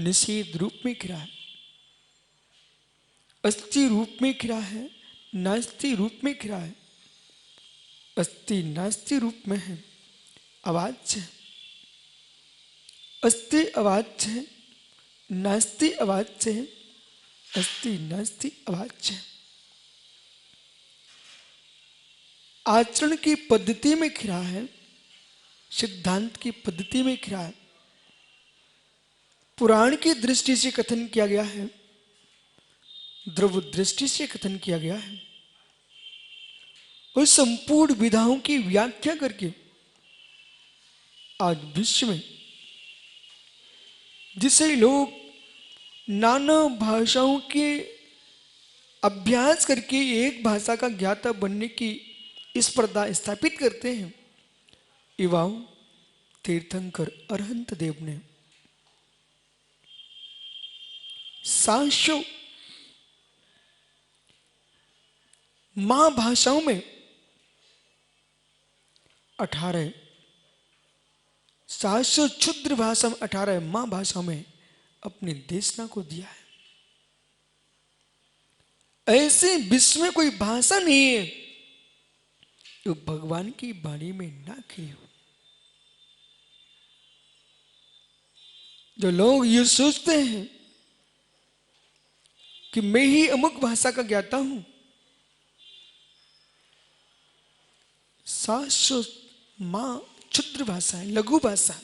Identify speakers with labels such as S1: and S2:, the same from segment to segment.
S1: निषेध रूप में खिला है, अस्ति रूप में खिला है, नास्ति रूप में खिला है। अस्ति नास्ति रूप में है, अवाच्य है। अस्ति अवाच्य है, नास्ति अवाच्य है, अस्ति नास्ति अवाच्य है। आचरण की पद्धति में खिला है, सिद्धांत की पद्धति में खिला है। पुराण की दृष्टि से कथन किया गया है, द्रव्य दृष्टि से कथन किया गया है। उस संपूर्ण विधाओं की व्याख्या करके आज विश्व में जिसे लोग नाना भाषाओं के अभ्यास करके एक भाषा का ज्ञाता बनने की स्पर्धा स्थापित करते हैं, युवाओं तीर्थंकर अरहंत देव ने 700 महाभाषाओं में 700 क्षुद्र भाषा में 18 महाभाषाओं में अपनी देशना को दिया है। ऐसे विश्व में कोई भाषा नहीं है जो भगवान की वाणी में ना खिली हो। जो लोग ये सोचते हैं कि मैं ही अमुक भाषा का ज्ञाता हूं, 700 मां क्षुद्र भाषा है, लघु भाषा,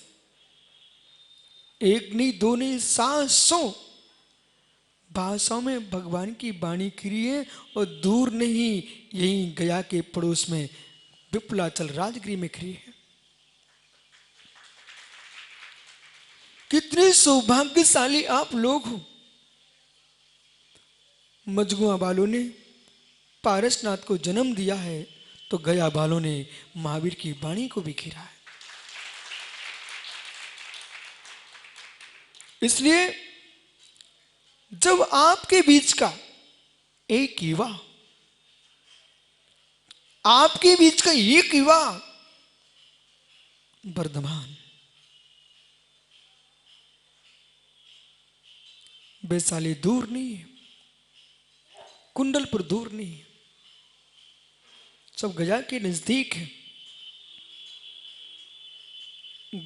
S1: एक नहीं दो नहीं 700 भाषाओं में भगवान की वाणी खिली है। और दूर नहीं, यही गया के पड़ोस में विपुलाचल राजगृह में खिली है। कितने सौभाग्यशाली आप लोग हो। मजगुआ वालों ने पारसनाथ को जन्म दिया है, तो गया वालों ने महावीर की वाणी को भी खिला है। इसलिए जब आपके बीच का एक युवा, आपके बीच का एक युवा वर्धमान, वैशाली दूर नहीं है, कुंडलपुर दूर नहीं है, सब गया के नजदीक है।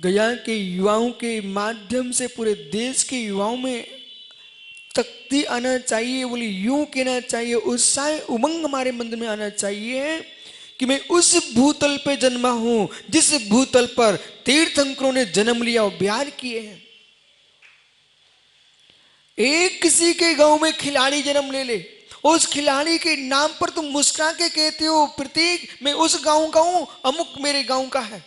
S1: गया के युवाओं के माध्यम से पूरे देश के युवाओं में तख्ती आना चाहिए, बोले यूं कहना चाहिए, उत्साह उमंग हमारे मन में आना चाहिए कि मैं उस भूतल पे जन्मा हूं जिस भूतल पर तीर्थंकरों ने जन्म लिया और बिहार किए हैं। एक किसी के गांव में खिलाड़ी जन्म ले ले, उस खिलाड़ी के नाम पर तुम मुस्कुरा के कहते हो प्रतीक मैं उस गांव का हूं, अमुक मेरे गांव का है।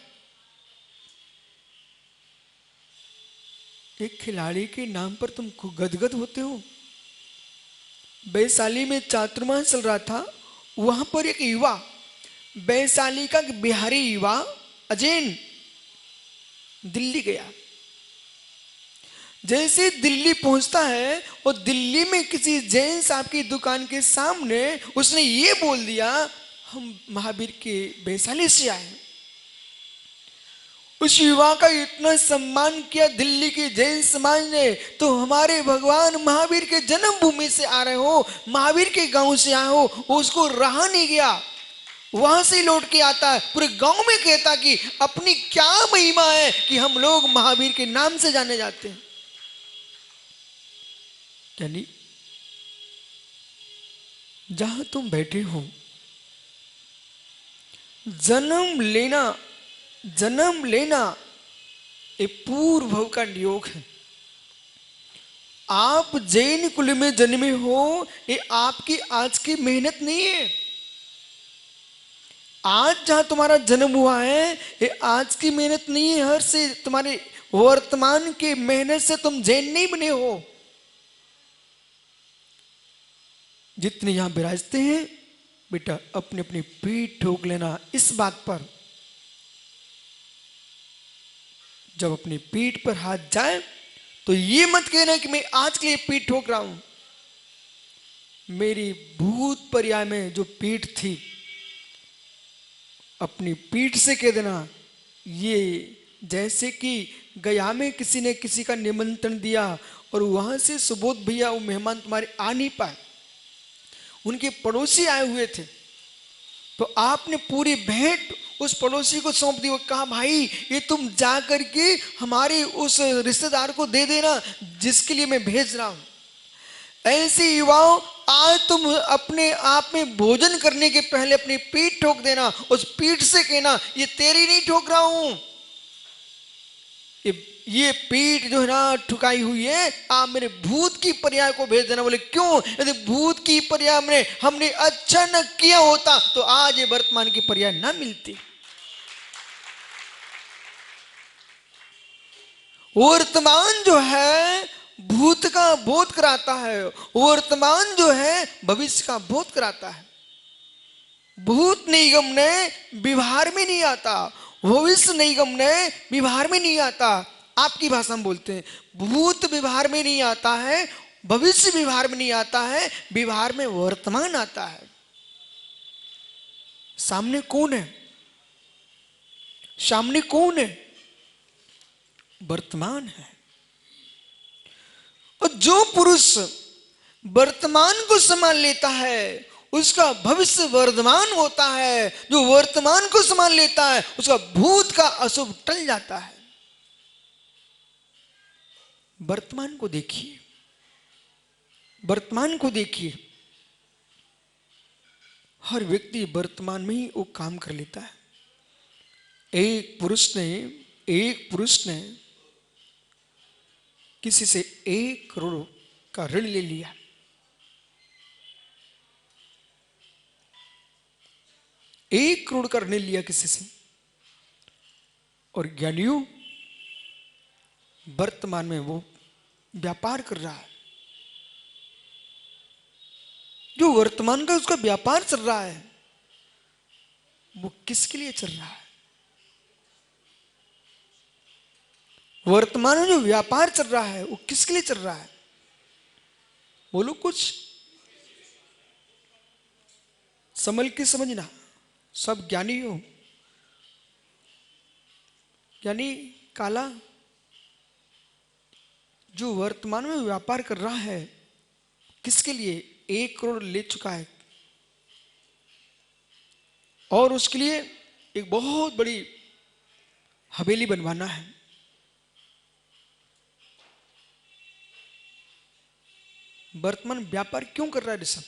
S1: एक खिलाड़ी के नाम पर तुम गदगद होते हो। वैशाली में चातुर्मास चल रहा था, वहां पर एक युवा, वैशाली का बिहारी युवा अजैन दिल्ली गया। जैसे दिल्ली पहुंचता है और दिल्ली में किसी जैन साहब की दुकान के सामने उसने ये बोल दिया हम महावीर के वैशाली से आए। उस युवा का इतना सम्मान किया दिल्ली के जैन समाज ने, तो हमारे भगवान महावीर के जन्मभूमि से आ रहे हो, महावीर के गांव से आए हो, उसको रहा नहीं गया, वहां से लौट के आता है, पूरे गांव में कहता कि अपनी क्या महिमा है कि हम लोग महावीर के नाम से जाने जाते हैं। यानी जहां तुम बैठे हो, जन्म लेना एक पूर्व भव का नियोग है। आप जैन कुल में जन्मे हो, ये आपकी आज की मेहनत नहीं है। आज जहां तुम्हारा जन्म हुआ है ये आज की मेहनत नहीं है, हर से तुम्हारे वर्तमान की मेहनत से तुम जैन नहीं बने हो। जितने यहां विराजते हैं बेटा अपनी अपनी पीठ ठोक लेना इस बात पर, जब अपनी पीठ पर हाथ जाए तो ये मत कहना कि मैं आज के लिए पीठ ठोक रहा हूं। मेरी भूत पर्याय में जो पीठ थी, अपनी पीठ से कह देना। ये जैसे कि गया में किसी ने किसी का निमंत्रण दिया और वहां से सुबोध भैया वो मेहमान तुम्हारे आ नहीं पाए, उनके पड़ोसी आए हुए थे, तो आपने पूरी भेंट उस पड़ोसी को सौंप दी। वो कहा भाई ये तुम जा करके हमारे उस रिश्तेदार को दे देना जिसके लिए मैं भेज रहा हूं। ऐसे युवाओं, आज तुम अपने आप में भोजन करने के पहले अपनी पीठ ठोक देना, उस पीठ से कहना ये तेरी नहीं ठोक रहा हूं, ये पीठ जो है ना ठुकाई हुई है, आप मेरे भूत की पर्याय को भेज देना। बोले क्यों? यदि भूत की पर्याय में हमने अच्छा न किया होता तो आज ये वर्तमान की पर्याय ना मिलती। वर्तमान जो है भूत का बोध कराता है, वर्तमान जो है भविष्य का बोध कराता है। भूत निगम ने व्यवहार में नहीं आता, भविष्य निगम ने व्यवहार में नहीं आता। आपकी भाषा में बोलते हैं, भूत व्यवहार में नहीं आता है, भविष्य व्यवहार में नहीं आता है, व्यवहार में वर्तमान आता है। सामने कौन है? सामने कौन है? वर्तमान है। और जो पुरुष वर्तमान को संभाल लेता है उसका भविष्य वर्धमान होता है। जो वर्तमान को संभाल लेता है उसका भूत का अशुभ टल जाता है। वर्तमान को देखिए, वर्तमान को देखिए। हर व्यक्ति वर्तमान में ही वो काम कर लेता है। एक पुरुष ने किसी से 1 करोड़ का ऋण ले लिया। एक करोड़ का ऋण लिया किसी से। और ज्ञानियों, वर्तमान में वो व्यापार कर रहा है। जो वर्तमान का उसका व्यापार चल रहा है वो किसके लिए चल रहा है? वर्तमान में जो व्यापार चल रहा है वो किसके लिए चल रहा है? बोलो कुछ संभल के समझना। सब ज्ञानी हो, यानी काला जो वर्तमान में व्यापार कर रहा है किसके लिए? 1 करोड़ ले चुका है और उसके लिए एक बहुत बड़ी हवेली बनवाना है। वर्तमान व्यापार क्यों कर रहा है ऋषभ?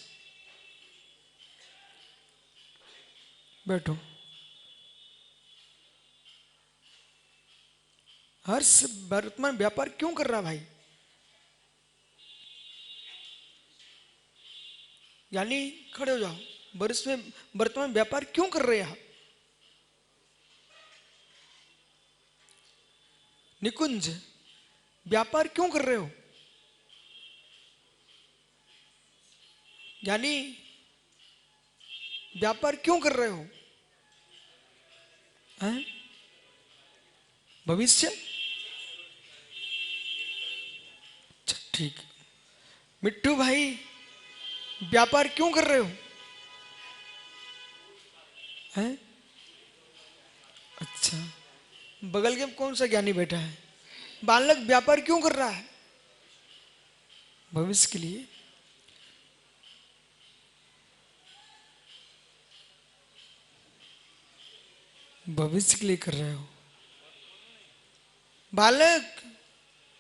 S1: बैठो। हर्ष वर्तमान व्यापार क्यों कर रहा है भाई? यानी खड़े हो जाओ। वर्ष में वर्तमान व्यापार क्यों कर रहे हैं आप? निकुंज, व्यापार क्यों कर रहे हो? यानी व्यापार क्यों कर रहे हो? हैं? भविष्य? ठीक। मिट्टू भाई, व्यापार क्यों कर रहे हो? हैं? अच्छा, बगल के कौन सा ज्ञानी बैठा है? बालक व्यापार क्यों कर रहा है? भविष्य के लिए। भविष्य के लिए कर रहे हो। बालक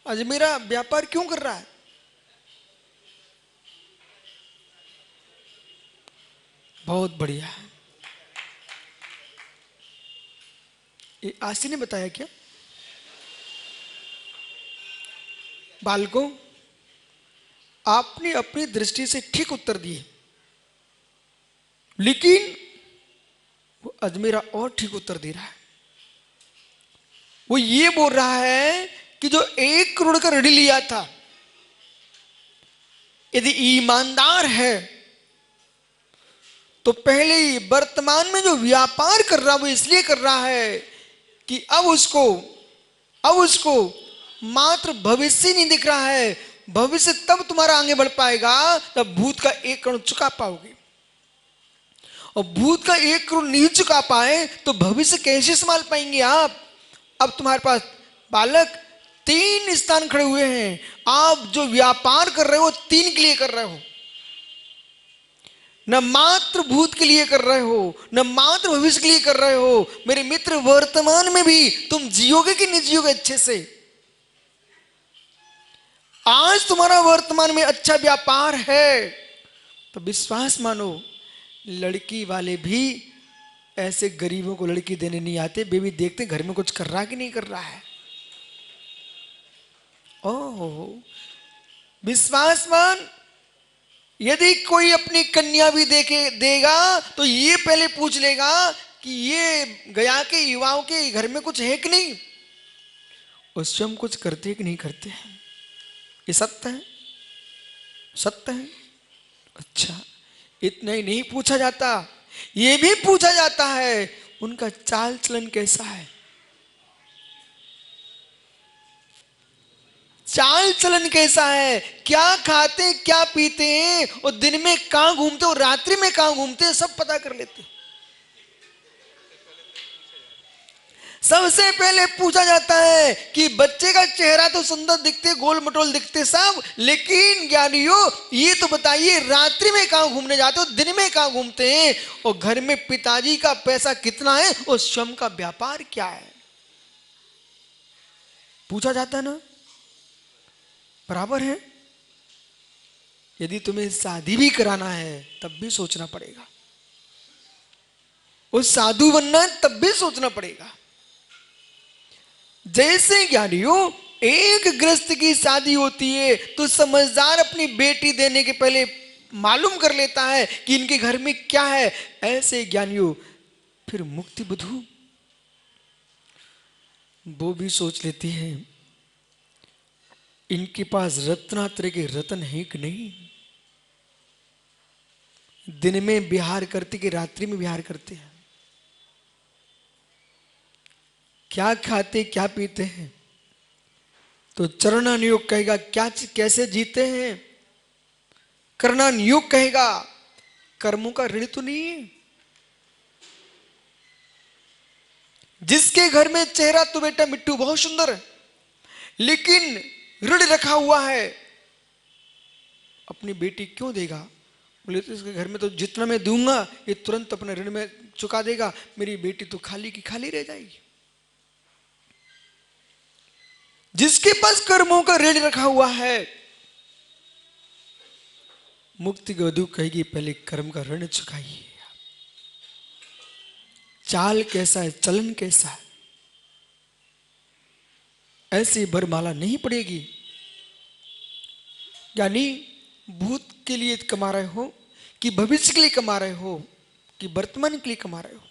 S1: अजमेरा व्यापार क्यों कर रहा है? बहुत बढ़िया। ये आशी ने बताया क्या? बालकों, आपने अपनी दृष्टि से ठीक उत्तर दिए, लेकिन वो अजमेरा और ठीक उत्तर दे रहा है। वो ये बोल रहा है कि जो 1 करोड़ का ऋण लिया था, यदि ईमानदार है तो पहले ही वर्तमान में जो व्यापार कर रहा है वो इसलिए कर रहा है कि अब उसको मात्र भविष्य नहीं दिख रहा है। भविष्य तब तुम्हारा आगे बढ़ पाएगा तब भूत का 1 करोड़ चुका पाओगे। और भूत का 1 करोड़ नहीं चुका पाए तो भविष्य कैसे संभाल पाएंगे आप? अब तुम्हारे पास बालक तीन स्थान खड़े हुए हैं। आप जो व्यापार कर रहे हो तीन के लिए कर रहे हो, न मात्र भूत के लिए कर रहे हो, न मात्र भविष्य के लिए कर रहे हो। मेरे मित्र, वर्तमान में भी तुम जियोगे कि नहीं जियोगे अच्छे से? आज तुम्हारा वर्तमान में अच्छा व्यापार है तो विश्वास मानो, लड़की वाले भी ऐसे गरीबों को लड़की देने नहीं आते। वे भी देखते घर में कुछ कर रहा कि नहीं कर रहा है। ओह विश्वासमान, यदि कोई अपनी कन्या भी देके देगा तो ये पहले पूछ लेगा कि ये गया के युवाओं के घर में कुछ है कि नहीं, और स्वयं कुछ करते कि नहीं करते हैं। ये सत्य है, सत्य है। अच्छा, इतना ही नहीं पूछा जाता, ये भी पूछा जाता है उनका चाल चलन कैसा है। चाल चलन कैसा है, क्या खाते क्या पीते हैं, और दिन में कहां घूमते और रात्रि में कहां घूमते हैं, सब पता कर लेते। सबसे पहले पूछा जाता है कि बच्चे का चेहरा तो सुंदर दिखते, गोल मटोल दिखते सब, लेकिन ज्ञानियों ये तो बताइए रात्रि में कहां घूमने जाते हो, दिन में कहां घूमते हैं, और घर में पिताजी का पैसा कितना है और स्वयं का व्यापार क्या है, पूछा जाता है ना। बराबर है। यदि तुम्हें शादी भी कराना है तब भी सोचना पड़ेगा, और साधु बनना है तब भी सोचना पड़ेगा। जैसे ज्ञानियों एक गृहस्थ की शादी होती है तो समझदार अपनी बेटी देने के पहले मालूम कर लेता है कि इनके घर में क्या है, ऐसे ज्ञानियों फिर मुक्ति बधू वो भी सोच लेती है इनके पास रत्नात्रय के रतन है कि नहीं। दिन में विहार करते कि रात्रि में विहार करते हैं, क्या खाते क्या पीते हैं, तो चरणान योग कहेगा क्या कैसे जीते हैं, करणान योग कहेगा कर्मों का ऋण तो नहीं है। जिसके घर में चेहरा तो बेटा मिट्टू बहुत सुंदर है, लेकिन ऋण रखा हुआ है, अपनी बेटी क्यों देगा? बोले तो इसके घर में तो जितना मैं दूंगा ये तुरंत अपने ऋण में चुका देगा, मेरी बेटी तो खाली की खाली रह जाएगी। जिसके पास कर्मों का ऋण रखा हुआ है, मुक्ति की वधू कहेगी पहले कर्म का ऋण चुकाइए। चाल कैसा है, चलन कैसा है, ऐसी बरमाला नहीं पड़ेगी। यानी भूत के लिए कमा रहे हो कि भविष्य के लिए कमा रहे हो कि वर्तमान के लिए कमा रहे हो?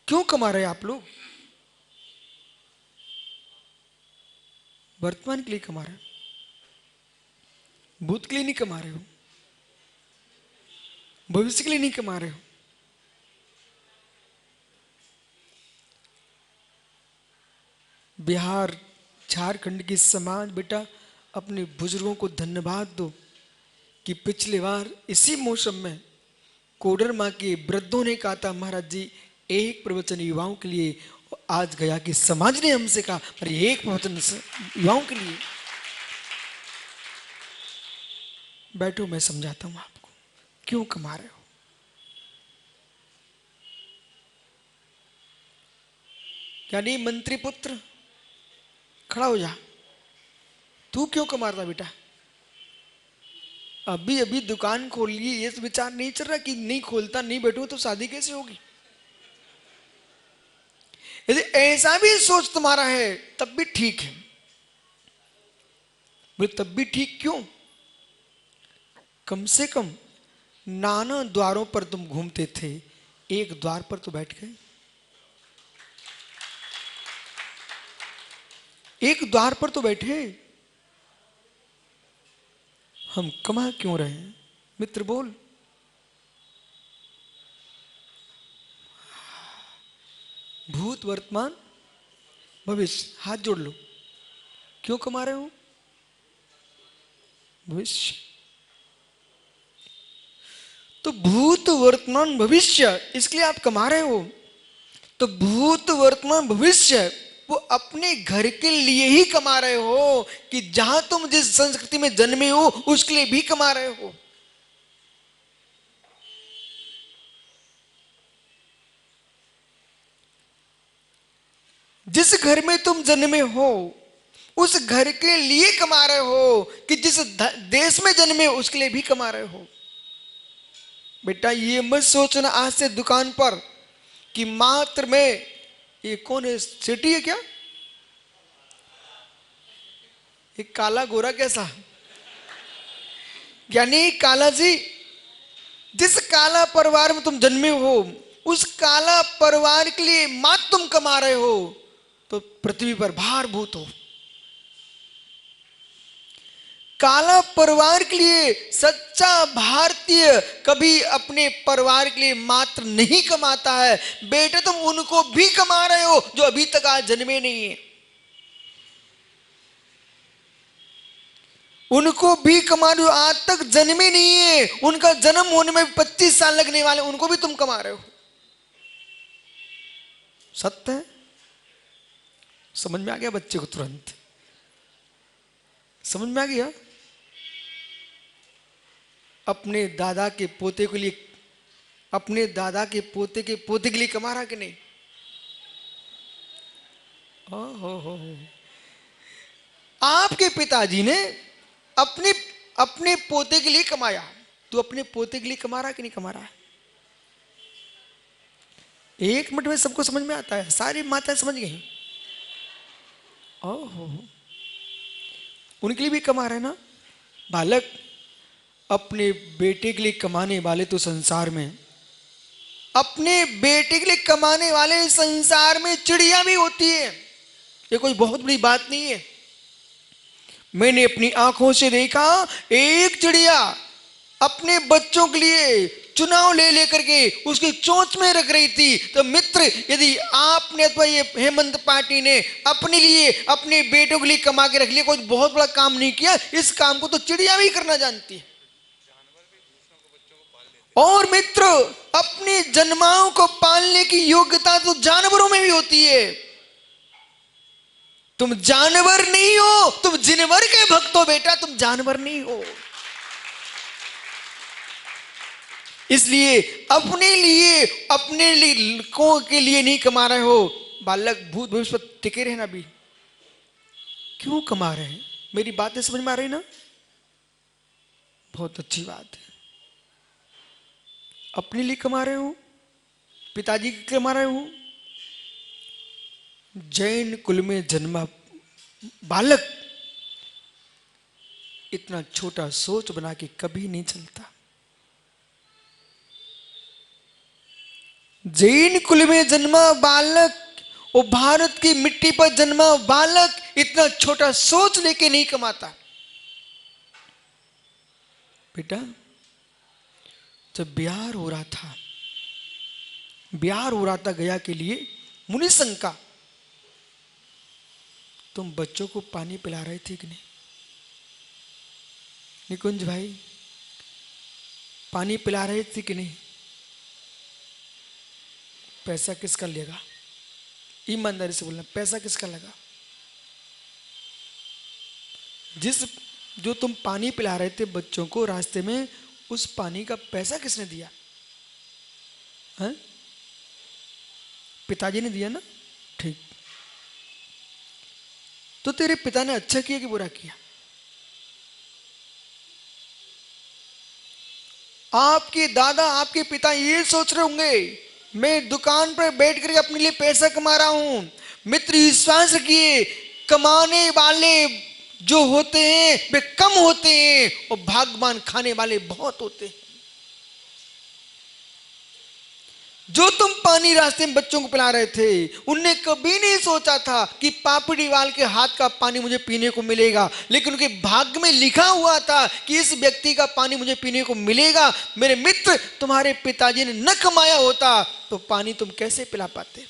S1: क्यों कमा रहे हैं आप लोग? वर्तमान के लिए कमा रहे हो, भूत के लिए नहीं कमा रहे हो, भविष्य के लिए नहीं कमा रहे हो। बिहार झारखंड की समाज बेटा अपने बुजुर्गों को धन्यवाद दो कि पिछले बार इसी मौसम में कोडरमा के वृद्धों ने कहा था महाराज जी एक प्रवचन युवाओं के लिए, आज गया कि समाज ने हमसे कहा पर एक प्रवचन युवाओं के लिए। बैठो मैं समझाता हूं आपको क्यों कमा रहे हो। यानी मंत्री पुत्र खड़ा हो जा, तू क्यों कमा रहा बेटा? अभी अभी दुकान खोल ली, ये विचार नहीं चल रहा कि नहीं खोलता नहीं बैठूं तो शादी कैसे होगी? यदि ऐसा भी सोच तुम्हारा है तब भी ठीक है। बोले तब भी ठीक क्यों? कम से कम नाना द्वारों पर तुम घूमते थे, एक द्वार पर तो बैठ गए। एक द्वार पर तो बैठे। हम कमा क्यों रहे हैं? मित्र बोल। भूत वर्तमान भविष्य, हाथ जोड़ लो। क्यों कमा रहे हो? भविष्य। तो भूत वर्तमान भविष्य इसके लिए आप कमा रहे हो। तो भूत वर्तमान भविष्य वो अपने घर के लिए ही कमा रहे हो कि जहां तुम जिस संस्कृति में जन्मे हो उसके लिए भी कमा रहे हो। जिस घर में तुम जन्मे हो उस घर के लिए कमा रहे हो कि जिस देश में जन्मे हो उसके लिए भी कमा रहे हो। बेटा ये मत सोचना आज से दुकान पर कि मात्र में, ये कौन है, सिटी है क्या, ये काला गोरा कैसा, यानी काला जी, जिस काला परिवार में तुम जन्मे हो उस काला परिवार के लिए मात्र तुम कमा रहे हो तो पृथ्वी पर भारभूत हो। काला परिवार के लिए सच्चा भारतीय कभी अपने परिवार के लिए मात्र नहीं कमाता है। बेटा तुम उनको भी कमा रहे हो जो अभी तक आज जन्मे नहीं है, उनको भी कमा रहे हो आज तक जन्मे नहीं है, उनका जन्म होने में 25 साल लगने वाले, उनको भी तुम कमा रहे हो। सत्य है, समझ में आ गया बच्चे को? तुरंत समझ में आ गया। अपने दादा के पोते के लिए, अपने दादा के पोते के लिए कमा रहा कि नहीं? हो आपके पिताजी ने अपने अपने पोते के लिए कमाया, तू अपने पोते के लिए कमा रहा कि नहीं कमा रहा? एक मिनट में सबको समझ में आता है, सारी माताएं समझ गई। ओहो, उनके लिए भी कमा रहे ना। बालक अपने बेटे के लिए कमाने वाले तो संसार में, अपने बेटे के लिए कमाने वाले संसार में चिड़िया भी होती है, ये कोई बहुत बड़ी बात नहीं है। मैंने अपनी आंखों से देखा एक चिड़िया अपने बच्चों के लिए चुनाव ले लेकर के उसकी चोंच में रख रही थी। तो मित्र, यदि आपने अथवा ये हेमंत पार्टी ने अपने लिए अपने बेटों के लिए कमा के रख लिया, कोई बहुत बड़ा काम नहीं किया। इस काम को तो चिड़िया भी करना जानती है। और मित्र, अपने जन्माओं को पालने की योग्यता तो जानवरों में भी होती है। तुम जानवर नहीं हो, तुम जिनवर के भक्त हो बेटा, तुम जानवर नहीं हो। इसलिए अपने लिए, अपने को के लिए नहीं कमा रहे हो। बालक भूत भविष्य पर टिके रहना भी क्यों कमा रहे हैं? मेरी बातें समझ में आ रही ना? बहुत अच्छी बात है। अपने लिए कमा रहे हो, पिताजी के लिए कमा रहे हो। जैन कुल में जन्मा बालक इतना छोटा सोच बना के कभी नहीं चलता। जैन कुल में जन्मा बालक और भारत की मिट्टी पर जन्मा बालक इतना छोटा सोच लेके नहीं कमाता। बेटा जब बिहार हो रहा था, बिहार हो रहा था गया के लिए मुनि संघ का, तुम बच्चों को पानी पिला रहे थे कि नहीं? निकुंज भाई पानी पिला रहे थे कि नहीं? पैसा किसका लेगा? ईमानदारी से बोलना, पैसा किसका लगा? जो तुम पानी पिला रहे थे बच्चों को रास्ते में, उस पानी का पैसा किसने दिया? हैं? पिताजी ने दिया ना? ठीक। तो तेरे पिता ने अच्छा किया कि बुरा किया? आपके दादा, आपके पिता ये सोच रहे होंगे मैं दुकान पर बैठ कर अपने लिए पैसा कमा रहा हूं। मित्र विश्वास रखिए, कमाने वाले जो होते हैं वे कम होते हैं और भाग्यवान खाने वाले बहुत होते हैं। जो तुम पानी रास्ते में बच्चों को पिला रहे थे, उनने कभी नहीं सोचा था कि पापड़ी वाल के हाथ का पानी मुझे पीने को मिलेगा, लेकिन उनके भाग्य में लिखा हुआ था कि इस व्यक्ति का पानी मुझे पीने को मिलेगा। मेरे मित्र, तुम्हारे पिताजी ने न कमाया होता तो पानी तुम कैसे पिला पाते?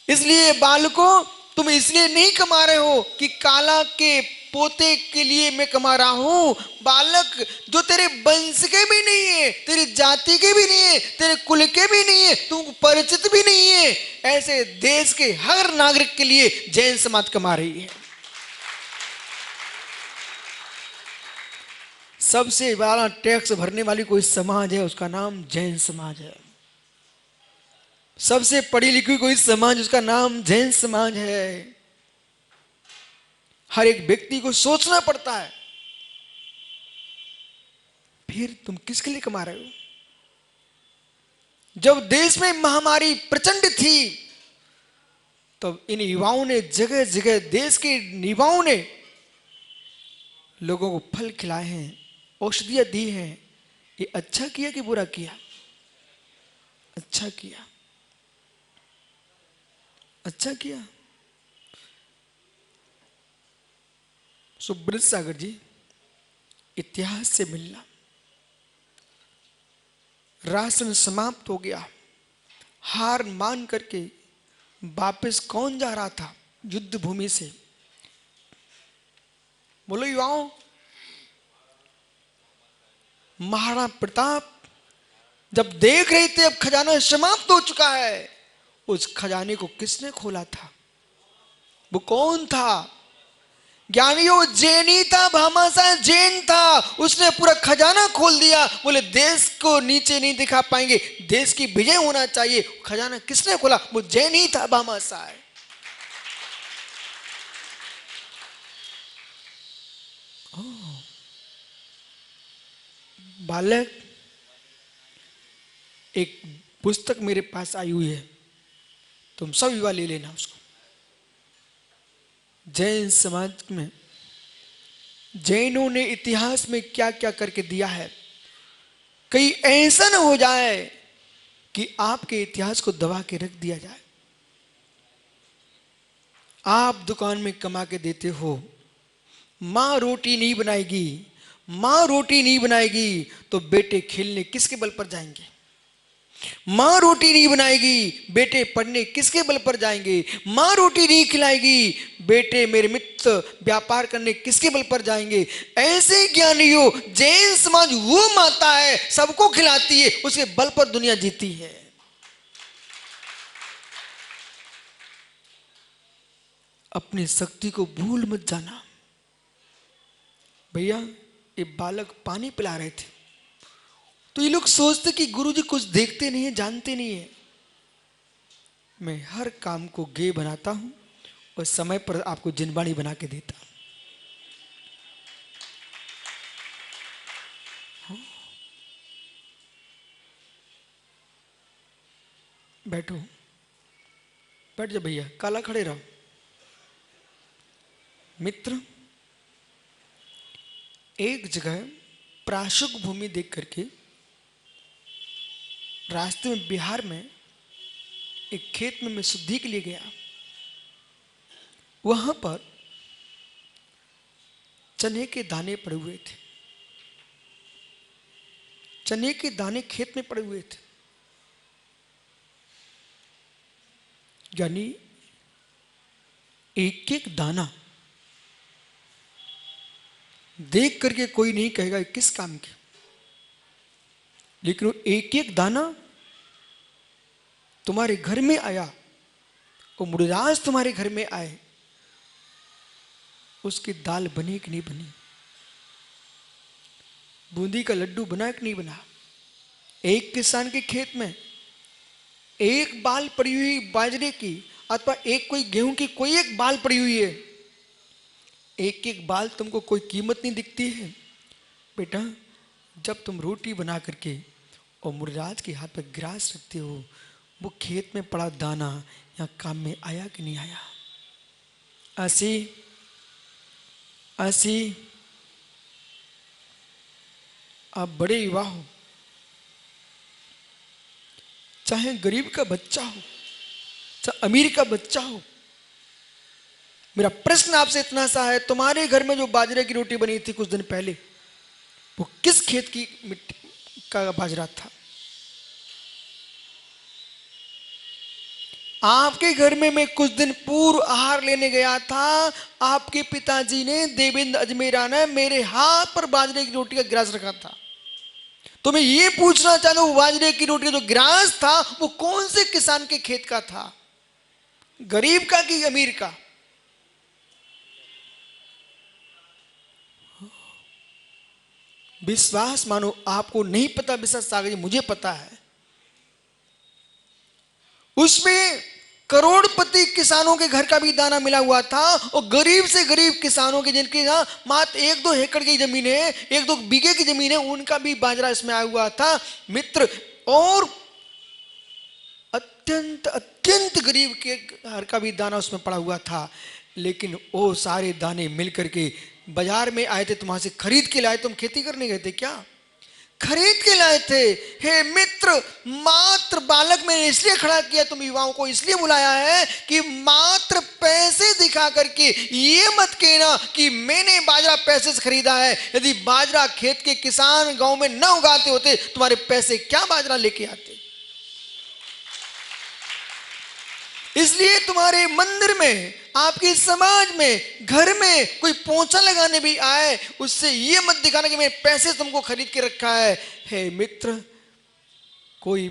S1: इसलिए बालकों, तुम इसलिए नहीं कमा रहे हो कि काला के पोते के लिए मैं कमा रहा हूं, बालक जो तेरे वंश के भी नहीं है, तेरी जाति के भी नहीं है, तेरे कुल के भी नहीं है, तुमको परिचित भी नहीं है, ऐसे देश के हर नागरिक के लिए जैन समाज कमा रही है। सबसे बड़ा टैक्स भरने वाली कोई समाज है, उसका नाम जैन समाज है। सबसे पढ़ी लिखी कोई समाज, उसका नाम जैन समाज है। हर एक व्यक्ति को सोचना पड़ता है, फिर तुम किसके लिए कमा रहे हो? जब देश में महामारी प्रचंड थी, तब इन युवाओं ने जगह जगह, देश के युवाओं ने लोगों को फल खिलाए हैं, औषधियां दी हैं। ये अच्छा किया कि बुरा किया? अच्छा किया, अच्छा किया। सुब्रत सागर जी, इतिहास से मिलना, राशन समाप्त हो गया, हार मान करके वापस कौन जा रहा था युद्ध भूमि से? बोलो युवाओं। महाराणा प्रताप जब देख रहे थे अब खजाना समाप्त हो चुका है, उस खजाने को किसने खोला था? वो कौन था? ज्ञानियों, जैनी था, भामाशाह जैन था, उसने पूरा खजाना खोल दिया। बोले देश को नीचे नहीं दिखा पाएंगे, देश की विजय होना चाहिए। खजाना किसने खोला? वो जैन ही था, भामाशाह। बालक, एक पुस्तक मेरे पास आई हुई है, तुम सब युवा ले लेना उसको। जैन समाज में जैनों ने इतिहास में क्या क्या करके दिया है, कहीं ऐसा ना हो जाए कि आपके इतिहास को दबा के रख दिया जाए। आप दुकान में कमा के देते हो, माँ रोटी नहीं बनाएगी, माँ रोटी नहीं बनाएगी तो बेटे खेलने किसके बल पर जाएंगे? माँ रोटी नहीं बनाएगी, बेटे पढ़ने किसके बल पर जाएंगे? माँ रोटी नहीं खिलाएगी, बेटे मेरे मित्र व्यापार करने किसके बल पर जाएंगे? ऐसे ज्ञानियों, जैन समाज वो माता है, सबको खिलाती है, उसके बल पर दुनिया जीती है। अपनी शक्ति को भूल मत जाना। भैया, ये बालक पानी पिला रहे थे, तो ये लोग सोचते कि गुरुजी कुछ देखते नहीं है, जानते नहीं है। मैं हर काम को गे बनाता हूं और समय पर आपको जिनबाणी बना के देता हूं। बैठो, बैठ जा भैया, काला खड़े रहो। मित्र, एक जगह प्राशुक भूमि देख करके रास्ते में बिहार में एक खेत में मैं शुद्धि के लिए गया। वहां पर चने के दाने पड़े हुए थे, चने के दाने खेत में पड़े हुए थे। यानी एक एक दाना देख करके कोई नहीं कहेगा किस काम के, लेकिन वो एक एक दाना तुम्हारे घर में आया, वो मुर्दाज तुम्हारे घर में आए, उसकी दाल बनी कि नहीं बनी, बूंदी का लड्डू बना कि नहीं बना। एक किसान के खेत में एक बाल पड़ी हुई बाजरे की अथवा एक कोई गेहूं की कोई एक बाल पड़ी हुई है, एक एक बाल तुमको कोई कीमत नहीं दिखती है। बेटा, जब तुम रोटी बना करके और मुर्राज के हाथ पर ग्रास रखते हो, वो खेत में पड़ा दाना यहाँ काम में आया कि नहीं आया? ऐसी ऐसी आप बड़े युवा हो, चाहे गरीब का बच्चा हो, चाहे अमीर का बच्चा हो, मेरा प्रश्न आपसे इतना सा है, तुम्हारे घर में जो बाजरे की रोटी बनी थी कुछ दिन पहले, वो किस खेत की मिट्टी का बाजरा था? आपके घर में मैं कुछ दिन पूर्व आहार लेने गया था, आपके पिताजी ने, देवेंद्र अजमेरा ने, मेरे हाथ पर बाजरे की रोटी का गिलास रखा था। तो मैं ये पूछना चाहता हूं, बाजरे की रोटी का जो गिलास था वो कौन से किसान के खेत का था? गरीब का कि अमीर का? विश्वास मानो आपको नहीं पता, विश्वास सागर जी मुझे पता है। उसमें करोड़पति किसानों के घर का भी दाना मिला हुआ था, और गरीब से गरीब किसानों के जिनके यहाँ मात्र 1-2 एकड़ की जमीन है, 1-2 बीघे की जमीन है, उनका भी बाजरा इसमें आया हुआ था मित्र। और अत्यंत अत्यंत गरीब के घर का भी दाना उसमें पड़ा हुआ था। लेकिन वो सारे दाने मिलकर के बाजार में आए थे, तुम्हारे से खरीद के लाए। तुम खेती करने गए थे क्या? खरीद के लाए थे। हे मित्र, मात्र बालक मैंने इसलिए खड़ा किया, तुम युवाओं को इसलिए बुलाया है कि मात्र पैसे दिखा करके ये मत कहना कि मैंने बाजरा पैसे से खरीदा है। यदि बाजरा खेत के किसान गांव में न उगाते होते, तुम्हारे पैसे क्या बाजरा लेके आते? इसलिए तुम्हारे मंदिर में, आपके समाज में, घर में कोई पोंछा लगाने भी आए, उससे ये मत दिखाना कि मैं पैसे तुमको खरीद के रखा है। हे मित्र, कोई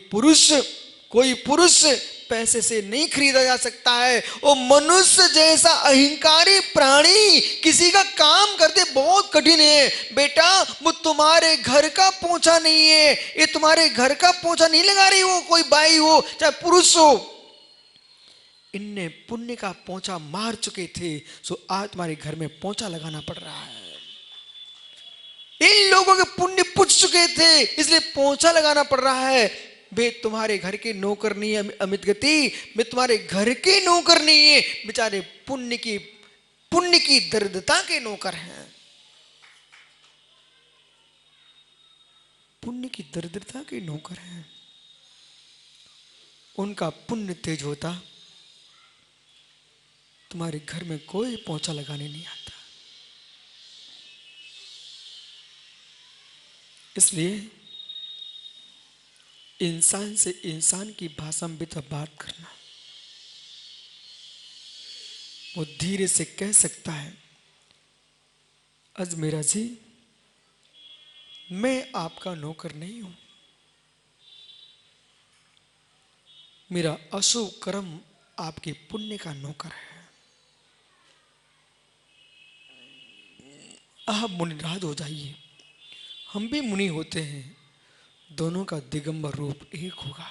S1: पुरुष पैसे से नहीं खरीदा जा सकता है। वो मनुष्य जैसा अहंकारी प्राणी किसी का काम करते बहुत कठिन है। बेटा, वो तुम्हारे घर का पोंछा नहीं है, ये तुम्हारे घर का पोंछा नहीं लगा रही हो, कोई बाई हो चाहे पुरुष हो। इनने पुण्य का पोंछा मार चुके थे, सो आज तुम्हारे घर में पोंछा लगाना पड़ रहा है। इन लोगों के पुण्य पुछ चुके थे, इसलिए पोंछा लगाना पड़ रहा है। वे तुम्हारे घर के नौकर नहीं है अमित गति, वे तुम्हारे घर के नौकर नहीं है, बेचारे पुण्य की दरिद्रता के नौकर हैं। पुण्य की दरिद्रता के नौकर हैं। उनका पुण्य तेज होता, तुम्हारे घर में कोई पोंछा लगाने नहीं आता। इसलिए इंसान से इंसान की भाषा में बात करना, वो धीरे से कह सकता है, अजमेरा जी, मैं आपका नौकर नहीं हूं, मेरा अशुभ कर्म आपके पुण्य का नौकर है। आप मुनिराज हो जाइए, हम भी मुनि होते हैं, दोनों का दिगंबर रूप एक होगा।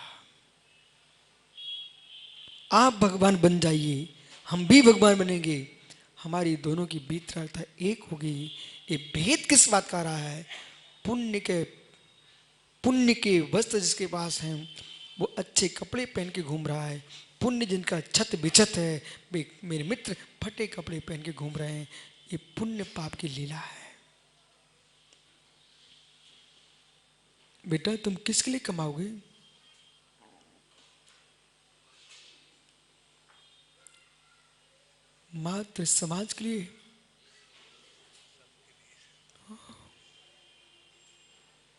S1: आप भगवान बन जाइए, हम भी भगवान बनेंगे, हमारी दोनों की बीतरागता एक होगी। ये भेद किस बात का रहा है? पुण्य के वस्त्र जिसके पास हैं, वो अच्छे कपड़े पहन के घूम रहा है। पुण्य जिनका छत बिछत है, मेरे मित्र फटे कपड़े पहन के घूम रहे हैं। ये पुण्य पाप की लीला है। बेटा, तुम किसके लिए कमाओगे? मात्र समाज के लिए?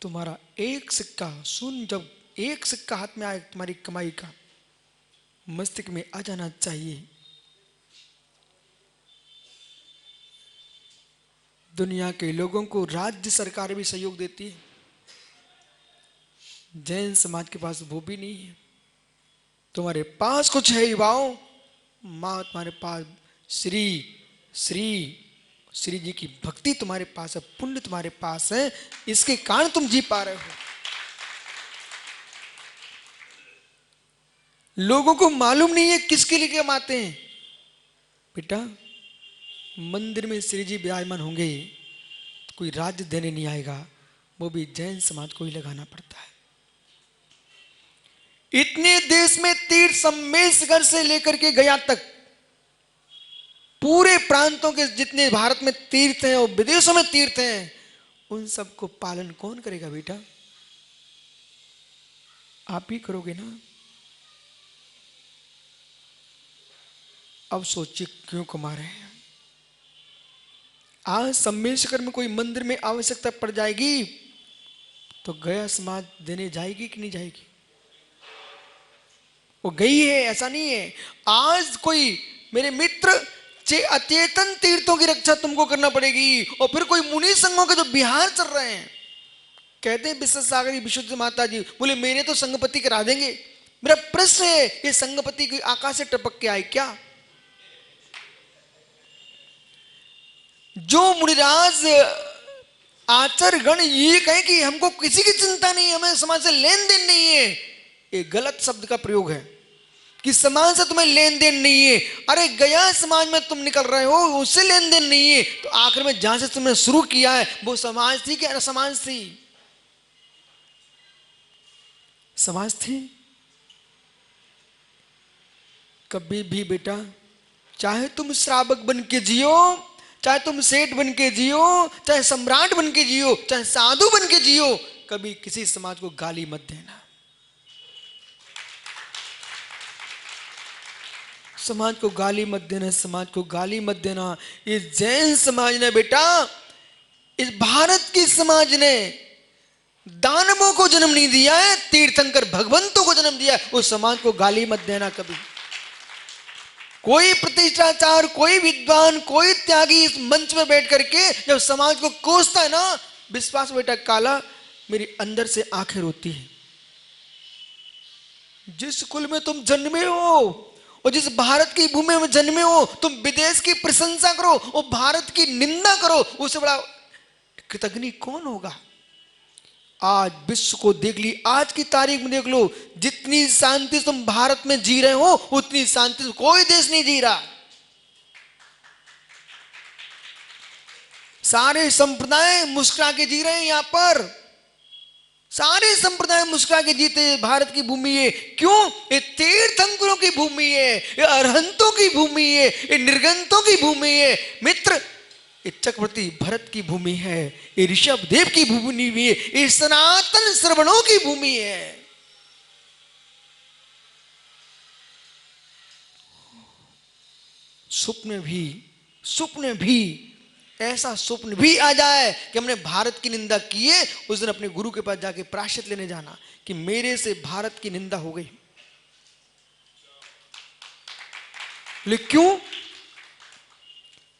S1: तुम्हारा एक सिक्का सुन, जब एक सिक्का हाथ में आए तुम्हारी कमाई का, मस्तिष्क में आ जाना चाहिए, दुनिया के लोगों को राज्य सरकार भी सहयोग देती है, जैन समाज के पास वो भी नहीं है। तुम्हारे पास कुछ है युवाओं, माँ तुम्हारे पास श्री श्री श्री जी की भक्ति तुम्हारे पास है, पुण्य तुम्हारे पास है, इसके कारण तुम जी पा रहे हो। लोगों को मालूम नहीं है किसके लिए कमाते हैं। बेटा, मंदिर में श्री जी विराजमान होंगे तो कोई राज्य देने नहीं आएगा, वो भी जैन समाज को ही लगाना पड़ता है। इतने देश में तीर्थ सम्मेशगढ़ से लेकर के गया तक पूरे प्रांतों के जितने भारत में तीर्थ हैं और विदेशों में तीर्थ हैं, उन सबको पालन कौन करेगा? बेटा, आप ही करोगे ना। अब सोचिए क्यों कमा रहे हैं। आज सम्मेशगढ़ में कोई मंदिर में आवश्यकता पड़ जाएगी तो गया समाज देने जाएगी कि नहीं जाएगी? वो गई है, ऐसा नहीं है। आज कोई मेरे मित्र चे अचेतन तीर्थों की रक्षा तुमको करना पड़ेगी, और फिर कोई मुनि संघों के जो बिहार चल रहे हैं, कहते हैं विश्व सागरी विशुद्ध माता जी बोले मेरे तो संगपति करा देंगे। मेरा प्रश्न है, ये संगपति की आकाश से टपक के आए क्या? जो मुनिराज आचार्य गण ये कहे कि हमको किसी की चिंता नहीं, हमें समाज से लेन देन नहीं है, ये गलत शब्द का प्रयोग है कि समाज से तुम्हें लेन देन नहीं है। अरे गया समाज में तुम निकल रहे हो, उससे लेन देन नहीं है, तो आखिर में जहां से तुमने शुरू किया है वो समाज थी कि असमाज थी? समाज थी। कभी भी बेटा, चाहे तुम श्रावक बन के जियो, चाहे तुम सेठ बन के जियो, चाहे सम्राट बन के जियो, चाहे साधु बन के जियो, कभी किसी समाज को गाली मत देना। समाज को गाली मत देना, समाज को गाली मत देना। ये जैन समाज ने बेटा, इस भारत की समाज ने दानवों को जन्म नहीं दिया है, तीर्थंकर भगवंतों को जन्म दिया है। उस समाज को गाली मत देना कभी। कोई प्रतिष्ठाचार, कोई विद्वान, कोई त्यागी इस मंच में बैठ करके जब समाज को कोसता है ना, विश्वास बेटा काला, मेरी अंदर से आंखें रोती है। जिस कुल में तुम जन्मे हो और जिस भारत की भूमि में जन्मे हो, तुम विदेश की प्रशंसा करो और भारत की निंदा करो, उससे बड़ा कृतज्ञ कौन होगा? आज विश्व को देख ली, आज की तारीख में देख लो, जितनी शांति तुम भारत में जी रहे हो उतनी शांति कोई देश नहीं जी रहा। सारे संप्रदाय मुस्कुरा के जी रहे हैं यहां पर, सारे संप्रदाय मुस्कुरा के जीते। भारत की भूमि है, क्यों? ये तीर्थंकरों की भूमि है, ये अरहंतों की भूमि है, ये निर्गंतों की भूमि है मित्र। ये चक्रवर्ती भरत की भूमि है, ये ऋषभ देव की भूमि भी है, ये सनातन श्रवणों की भूमि है। स्वप्न भी ऐसा स्वप्न भी आ जाए कि हमने भारत की निंदा की है, उस दिन अपने गुरु के पास जाके प्रायश्चित लेने जाना कि मेरे से भारत की निंदा हो गई। लेकिन क्यों?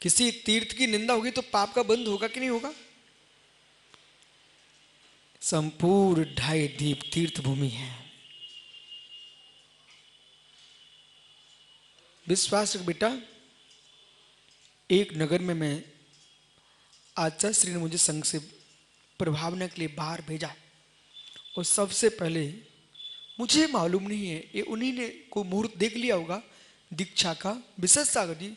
S1: किसी तीर्थ की निंदा होगी तो पाप का बंध होगा कि नहीं होगा? संपूर्ण 2.5 दीप तीर्थ भूमि है। विश्वास रख बेटा, एक नगर में मैं आचार्य श्री ने मुझे संघ से प्रभावना के लिए बाहर भेजा, और सबसे पहले मुझे मालूम नहीं है, ये उन्हीं ने कोई मुहूर्त देख लिया होगा दीक्षा का, विशेष सागर जी,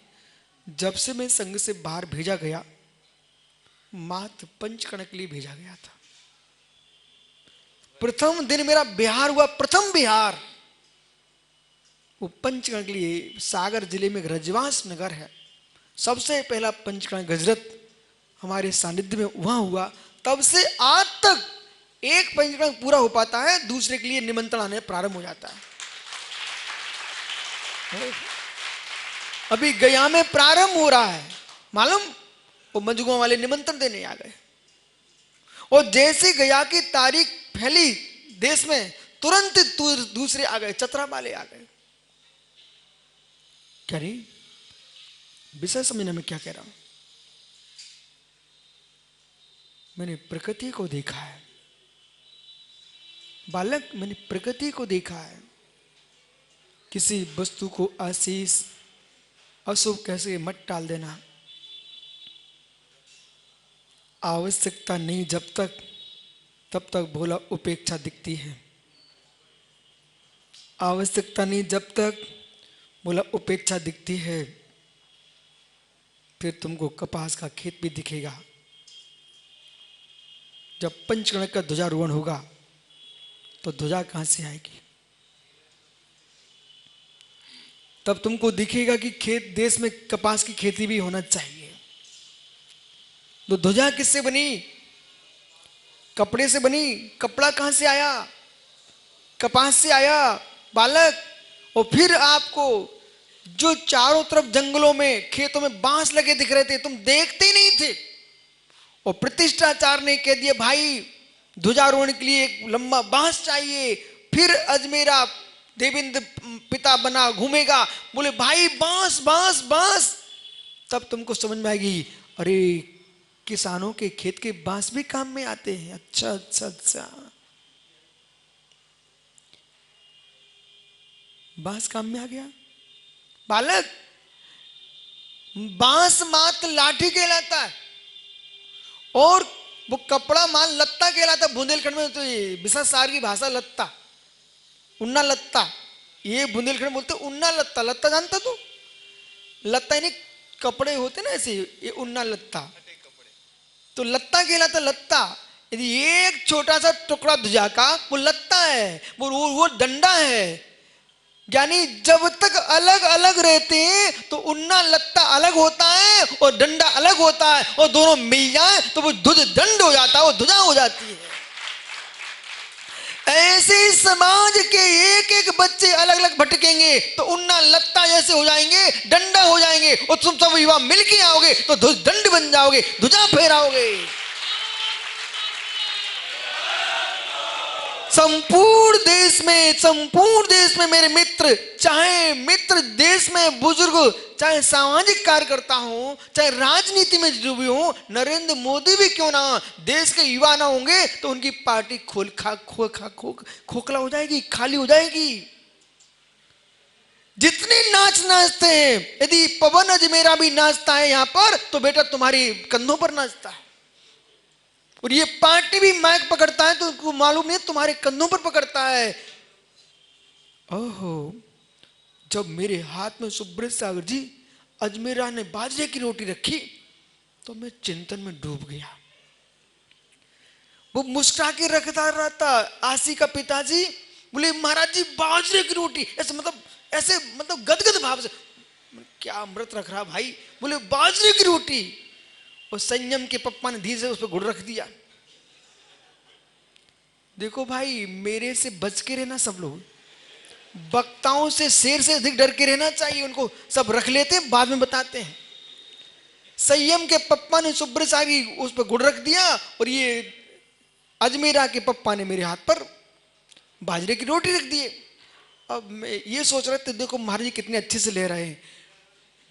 S1: जब से मैं संघ से बाहर भेजा गया, मात्र पंचकर्ण के लिए भेजा गया था। प्रथम दिन मेरा बिहार हुआ, प्रथम बिहार वो पंचकर्ण के लिए। सागर जिले में रजवास नगर है, सबसे पहला पंचकर्ण गजरत हमारे सानिध्य में वहां हुआ। तब से आज तक एक पंचकर्ण पूरा हो पाता है, दूसरे के लिए निमंत्रण आने प्रारंभ हो जाता है। अभी गया में प्रारंभ हो रहा है, मालूम? वो मजगुआ वाले निमंत्रण देने आ गए, और जैसे गया की तारीख फैली देश में, तुरंत दूसरे आ गए, चतरा वाले आ गए। क्या रे, विषय समझने में क्या कह रहा हूं? मैंने प्रकृति को देखा है बालक, मैंने प्रकृति को देखा है। किसी वस्तु को आशीष अशुभ कैसे मत टाल देना। आवश्यकता नहीं जब तक, तब तक भोला उपेक्षा दिखती है। आवश्यकता नहीं जब तक बोला उपेक्षा दिखती है, फिर तुमको कपास का खेत भी दिखेगा। जब पंचकर्ण का ध्वजारोहण होगा तो ध्वजा कहां से आएगी? तब तुमको दिखेगा कि खेत, देश में कपास की खेती भी होना चाहिए। तो ध्वजा किससे बनी? कपड़े से बनी। कपड़ा कहां से आया? कपास से आया बालक। और फिर आपको जो चारों तरफ जंगलों में, खेतों में बांस लगे दिख रहे थे, तुम देखते ही नहीं थे। और प्रतिष्ठाचार ने कह दिया भाई ध्वजारोहण के लिए एक लंबा बांस चाहिए। फिर अजमेरा देवेंद्र पिता बना घूमेगा, बोले भाई बांस बांस बांस, तब तुमको समझ में आएगी अरे किसानों के खेत के बांस भी काम में आते हैं। अच्छा अच्छा अच्छा, बांस काम में आ गया। बालक, बांस मात्र लाठी कहलाता है और वो कपड़ा माल लत्ता कहलाता है। बुंदेलखंड में तो ये बिसासार की भाषा लत्ता, उन्ना लत्ता, ये बुंदेलखंड में बोलते उन्ना लत्ता। लत्ता जानता तू? लत्ता यानी कपड़े होते ना ऐसे, ये उन्ना लत्ता, तो लत्ता कहलाता लत्ता। यदि एक छोटा सा टुकड़ा ध्वजा का वो लत्ता है, वो डंडा है। यानी जब तक अलग अलग रहते हैं तो उन्ना लत्ता अलग होता है और डंडा अलग होता है, और दोनों मिल जाए तो वो ध्वज दंड हो जाता है, वो ध्वजा हो जाती है। ऐसे ही समाज के एक एक बच्चे अलग अलग भटकेंगे तो उन्ना लत्ता जैसे हो जाएंगे, डंडा हो जाएंगे, और तुम सब युवा मिलके आओगे तो ध्वज दंड बन जाओगे, ध्वजा फहराओगे। संपूर्ण देश में मेरे मित्र, चाहे मित्र देश में बुजुर्ग, चाहे सामाजिक कार्यकर्ता हो, चाहे राजनीति में जुड़े हो, नरेंद्र मोदी भी क्यों ना, देश के युवा ना होंगे तो उनकी पार्टी खोखला हो जाएगी, खाली हो जाएगी। जितने नाचते हैं, यदि पवन अजमेरा भी नाचता है यहां पर तो बेटा तुम्हारी कंधों पर नाचता है, और ये पार्टी भी माइक पकड़ता है तो उनको मालूम नहीं तुम्हारे कंधों पर पकड़ता है। ओहो, जब मेरे हाथ में सुब्रत सागर जी अजमेरा ने बाजरे की रोटी रखी तो मैं चिंतन में डूब गया। वो मुस्कुरा के रखता रहता। आशी का पिताजी बोले महाराज जी बाजरे की रोटी, ऐसे मतलब गदगद भाव से, क्या अमृत रख रहा भाई? बोले बाजरे की रोटी। और संयम के पप्पा ने धीरे से उस पर गुड़ रख दिया। देखो भाई, मेरे से बच के रहना सब लोग, वक्ताओं से शेर से अधिक डर के रहना चाहिए। उनको सब रख लेते हैं, बाद में बताते हैं। संयम के पप्पा ने सुब्रत सागी उस पर गुड़ रख दिया, और ये अजमेरा के पप्पा ने मेरे हाथ पर बाजरे की रोटी रख दिए। अब मैं ये सोच रहा था, देखो महाराज जी कितने अच्छे से ले रहे हैं।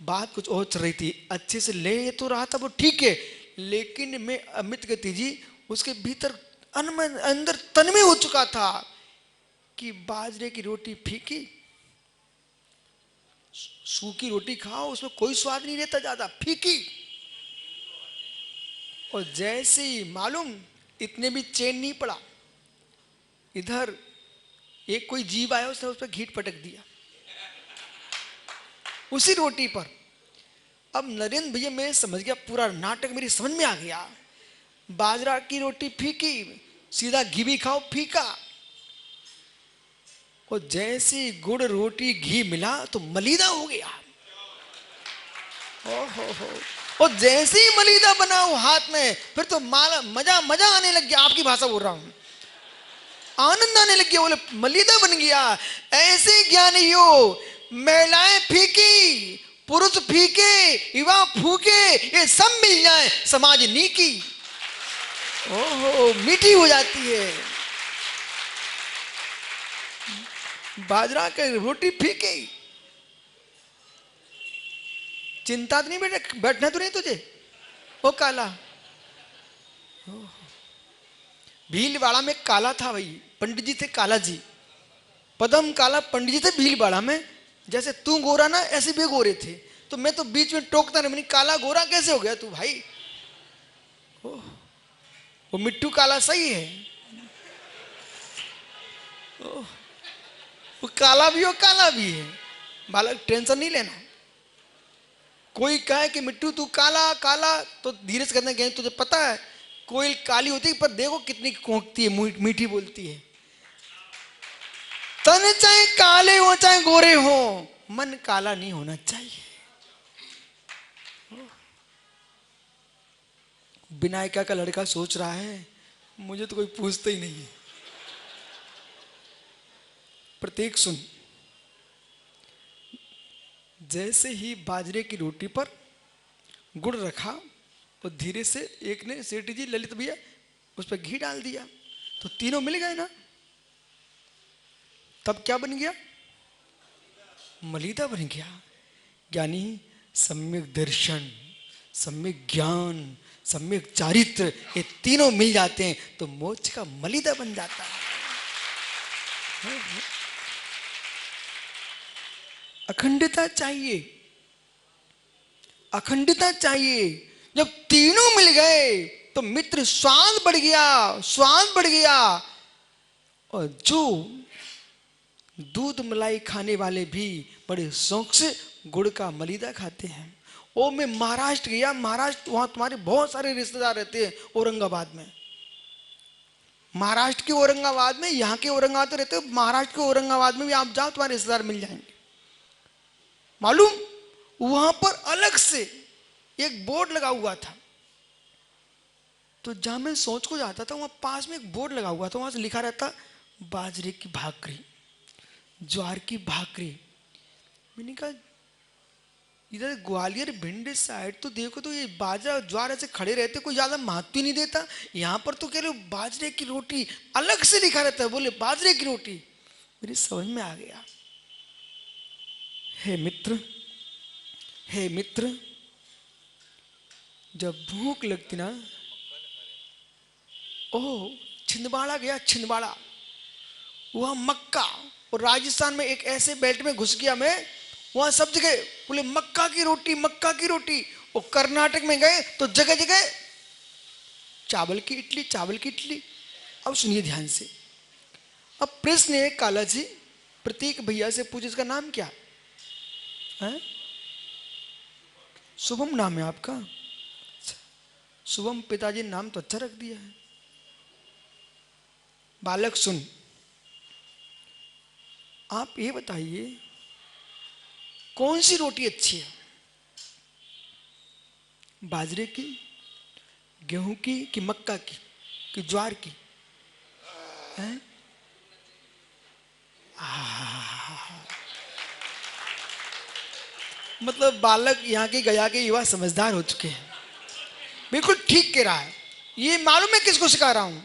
S1: बात कुछ और चल रही थी, अच्छे से ले तो रहा था वो ठीक है, लेकिन मैं अमित गति जी उसके भीतर अंदर तन में हो चुका था कि बाजरे की रोटी फीकी, सूखी रोटी खाओ उसमें कोई स्वाद नहीं रहता, ज्यादा फीकी। और जैसे ही मालूम, इतने भी चैन नहीं पड़ा, इधर एक कोई जीव आया, उसने उस पर घीट पटक दिया उसी रोटी पर। अब नरेंद्र भैया मैं समझ गया, पूरा नाटक मेरी समझ में आ गया। बाजरा की रोटी फीकी, सीधा घी भी खाओ फीका, और जैसे गुड़ रोटी घी मिला तो मलीदा हो गया। हो। और जैसे ही मलीदा बनाओ हाथ में, फिर तो मजा आने लग गया। आपकी भाषा बोल रहा हूं, आनंद आने लग गया। बोले मलीदा बन गया। ऐसे ज्ञानियों, महिलाएं फीकी, पुरुष फीके, युवा फूके, ये सब मिल जाए समाज नीकी, ओहो मीठी हो जाती है। बाजरा की रोटी फीकी, चिंता तो नहीं बैठना तो नहीं तुझे, ओ काला। भीलवाड़ा में काला था भाई, पंडित जी थे काला जी, पदम काला पंडित जी थे भीलवाड़ा में। जैसे तू गोरा ना, ऐसे भी गोरे थे। तो मैं तो बीच में टोकता नहीं, काला गोरा कैसे हो गया तू भाई? वो मिट्टू काला सही है, वो काला भी हो काला भी है। बालक टेंशन नहीं लेना। कोई कहे कि मिट्टू तू काला काला, तो धीरे से कहते हैं तुझे पता है कोयल काली होती है, पर देखो कितनी कोंकती है, मीठी बोलती है। तन चाहे काले हो चाहे गोरे हो, मन काला नहीं होना चाहिए। विनायका का लड़का सोच रहा है मुझे तो कोई पूछता ही नहीं है। प्रत्येक सुन, जैसे ही बाजरे की रोटी पर गुड़ रखा और धीरे से एक ने सेठी जी ललित भैया उस पर घी डाल दिया, तो तीनों मिल गए ना। तब क्या बन गया? मलिदा बन गया। यानी सम्यक दर्शन, सम्यक ज्ञान, सम्यक चारित्र, ये तीनों मिल जाते हैं तो मोक्ष का मलिदा बन जाता है। अखंडता चाहिए, अखंडता चाहिए। जब तीनों मिल गए तो मित्र स्वाद बढ़ गया, स्वाद बढ़ गया। और जो दूध मलाई खाने वाले भी बड़े शौक से गुड़ का मलिदा खाते हैं। ओ मैं महाराष्ट्र गया, महाराष्ट्र, वहां तुम्हारे बहुत सारे रिश्तेदार रहते हैं औरंगाबाद में। महाराष्ट्र के औरंगाबाद में, यहाँ के औरंगाबाद रहते हो, महाराष्ट्र के औरंगाबाद में भी आप जाओ तुम्हारे रिश्तेदार मिल जाएंगे। मालूम, वहां पर अलग से एक बोर्ड लगा हुआ था। तो जहां मैं सोच को जाता था वहां पास में एक बोर्ड लगा हुआ था, वहां से लिखा रहता बाजरे की भाकरी, ज्वार की भाकरी। मैंने कहा इधर ग्वालियर भिंड साइड तो देखो तो ये बाजरा ज्वार ऐसे खड़े रहते, कोई ज्यादा महत्व ही नहीं देता। यहाँ पर तो कह रहे बाजरे की रोटी, अलग से लिखा रहता है, बोले बाजरे की रोटी। मेरी समझ में आ गया। हे मित्र, हे मित्र, जब भूख लगती ना, ओह छिंदवाड़ा गया, छिंदवाड़ा, वह मक्का, और राजस्थान में एक ऐसे बेल्ट में घुस गया मैं, वहां सब जगह बोले मक्का की रोटी, मक्का की रोटी। और कर्नाटक में गए तो जगह जगह चावल की इडली, चावल की इडली। अब सुनिए ध्यान से। अब प्रश्न है, काला जी प्रतीक भैया से पूछे इसका नाम क्या है? शुभम नाम है आपका? शुभम, पिताजी नाम तो अच्छा रख दिया है। बालक सुन, आप ये बताइए कौन सी रोटी अच्छी है, बाजरे की, गेहूं की, कि मक्का की, कि ज्वार की? हैं? मतलब बालक यहाँ के गया के युवा समझदार हो चुके हैं, बिल्कुल ठीक कह रहा है। ये मालूम है किसको सिखा रहा हूं?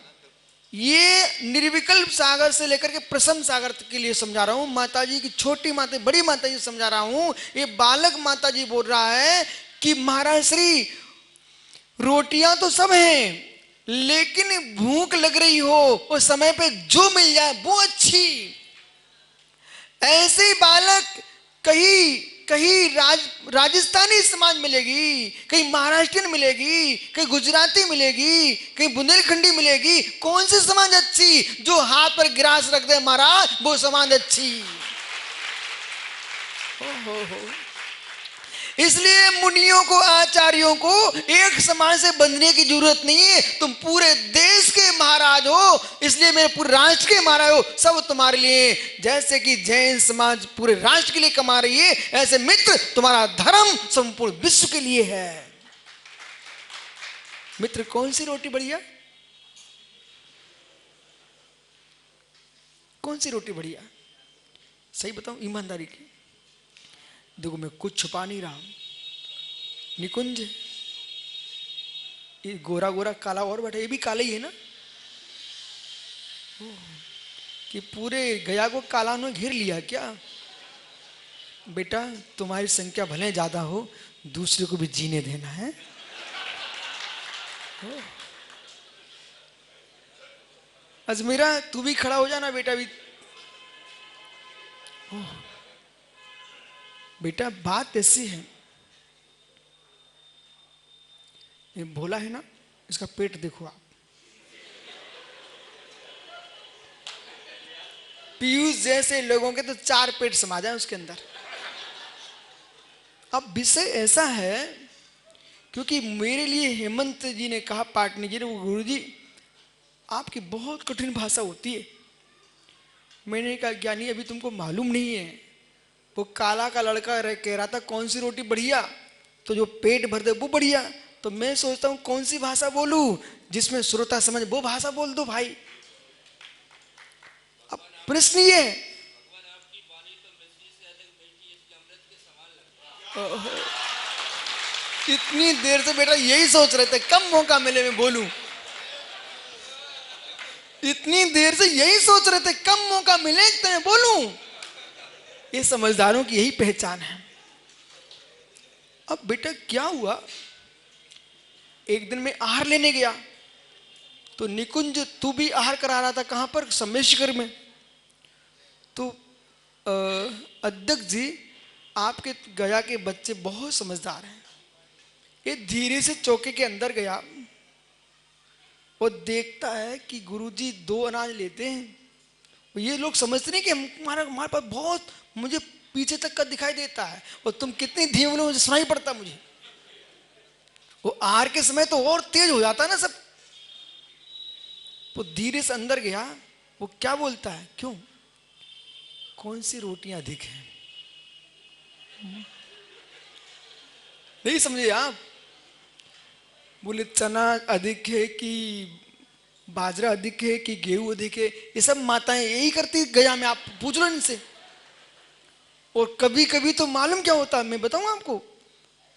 S1: ये निर्विकल्प सागर से लेकर के प्रसम सागर के लिए समझा रहा हूं। माताजी की छोटी माता, बड़ी माताजी समझा रहा हूं। ये बालक माताजी बोल रहा है कि महाराज श्री रोटियां तो सब हैं, लेकिन भूख लग रही हो उस समय पे जो मिल जाए वो अच्छी। ऐसे बालक कहीं कहीं राजस्थानी समाज मिलेगी, कहीं महाराष्ट्रियन मिलेगी, कहीं गुजराती मिलेगी, कहीं बुंदेलखंडी मिलेगी। कौन सी समाज अच्छी? जो हाथ पर गिलास रख दे महाराज, वो समाज अच्छी। हो। इसलिए मुनियों को, आचार्यों को एक समाज से बंधने की जरूरत नहीं है। तुम पूरे देश के महाराज हो, इसलिए मेरे पूरे राष्ट्र के महाराज हो, सब तुम्हारे लिए। जैसे कि जैन समाज पूरे राष्ट्र के लिए कमा रही है, ऐसे मित्र तुम्हारा धर्म संपूर्ण विश्व के लिए है। मित्र, कौन सी रोटी बढ़िया? कौन सी रोटी बढ़िया? सही बताऊं ईमानदारी की? देखो मैं कुछ छुपा नहीं रहा। निकुंज, ये गोरा गोरा काला और बैठा, ये भी काला ही है ना? कि पूरे गया को काला ने घेर लिया क्या? बेटा तुम्हारी संख्या भले ज्यादा हो, दूसरे को भी जीने देना है। अजमेरा तू भी खड़ा हो जाना बेटा भी। बेटा बात ऐसी है, ये भोला है ना, इसका पेट देखो आप। पीयूष जैसे लोगों के तो 4 पेट समा जाए उसके अंदर। अब विषय ऐसा है, क्योंकि मेरे लिए हेमंत जी ने कहा, पाटनी जी ने, वो गुरु जी आपकी बहुत कठिन भाषा होती है। मैंने कहा ज्ञानी अभी तुमको मालूम नहीं है, वो काला का लड़का कह रहा था कौन सी रोटी बढ़िया, तो जो पेट भर दे वो बढ़िया। तो मैं सोचता हूं कौन सी भाषा बोलूं जिसमें श्रोता समझ, वो भाषा बोल दो भाई। अब प्रश्न ये है, इतनी देर से बेटा यही सोच रहे थे कब मौका मिले मैं बोलूं। इतनी देर से यही सोच रहे थे कब मौका मिले तो मैं बोलूं। ये समझदारों की यही पहचान है। अब बेटा क्या हुआ, एक दिन मैं आहार लेने गया तो निकुंज तू भी आहार करा रहा था, कहां पर, सम्मेशकर में। तो अध्यक्ष जी, आपके गया के बच्चे बहुत समझदार हैं। ये धीरे से चौके के अंदर गया और देखता है कि गुरुजी 2 अनाज लेते हैं। ये लोग समझते नहीं कि हमारा हमारे पास बहुत, मुझे पीछे तक का दिखाई देता है और तुम कितनी धीमे बोलो मुझे सुनाई पड़ता मुझे। वो आहार के समय तो और तेज हो जाता है ना सब। वो धीरे से अंदर गया, वो क्या बोलता है, क्यों, कौन सी रोटियां अधिक हैं? नहीं समझे आप? बोले चना अधिक है कि बाजरा अधिक है कि गेहूं अधिक है, ये सब माताएं यही करती गया में, आप पूछ लो इनसे। और कभी कभी तो मालूम क्या होता है, मैं बताऊं आपको,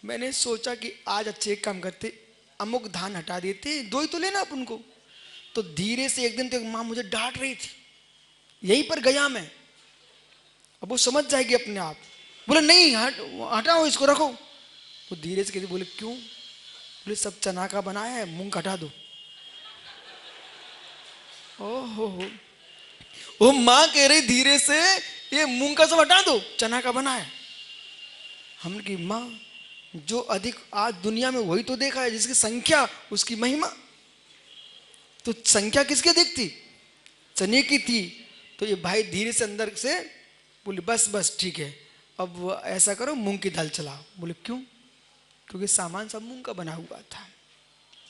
S1: मैंने सोचा कि आज अच्छे एक काम करते, अमुक धान हटा देते, 2 ही तो लेना आप उनको। तो धीरे से एक दिन तो माँ मुझे डांट रही थी यहीं पर गया में, अब वो समझ जाएगी अपने आप। बोले नहीं हटाओ इसको रखो। वो धीरे से कहती, बोले क्यों? बोले सब चना का बनाया है, मूंग हटा दो। ओहो, वो माँ कह रही धीरे से, ये मूंग का सब हटा दो, चना का बना है। हमने की माँ, जो अधिक आज दुनिया में वही तो देखा है, जिसकी संख्या उसकी महिमा। तो संख्या किसके दिखती? चने की थी। तो ये भाई धीरे से अंदर से बोले बस बस ठीक है, अब ऐसा करो मूंग की दाल चलाओ। बोले क्यों? क्योंकि सामान सब मूंग का बना हुआ था।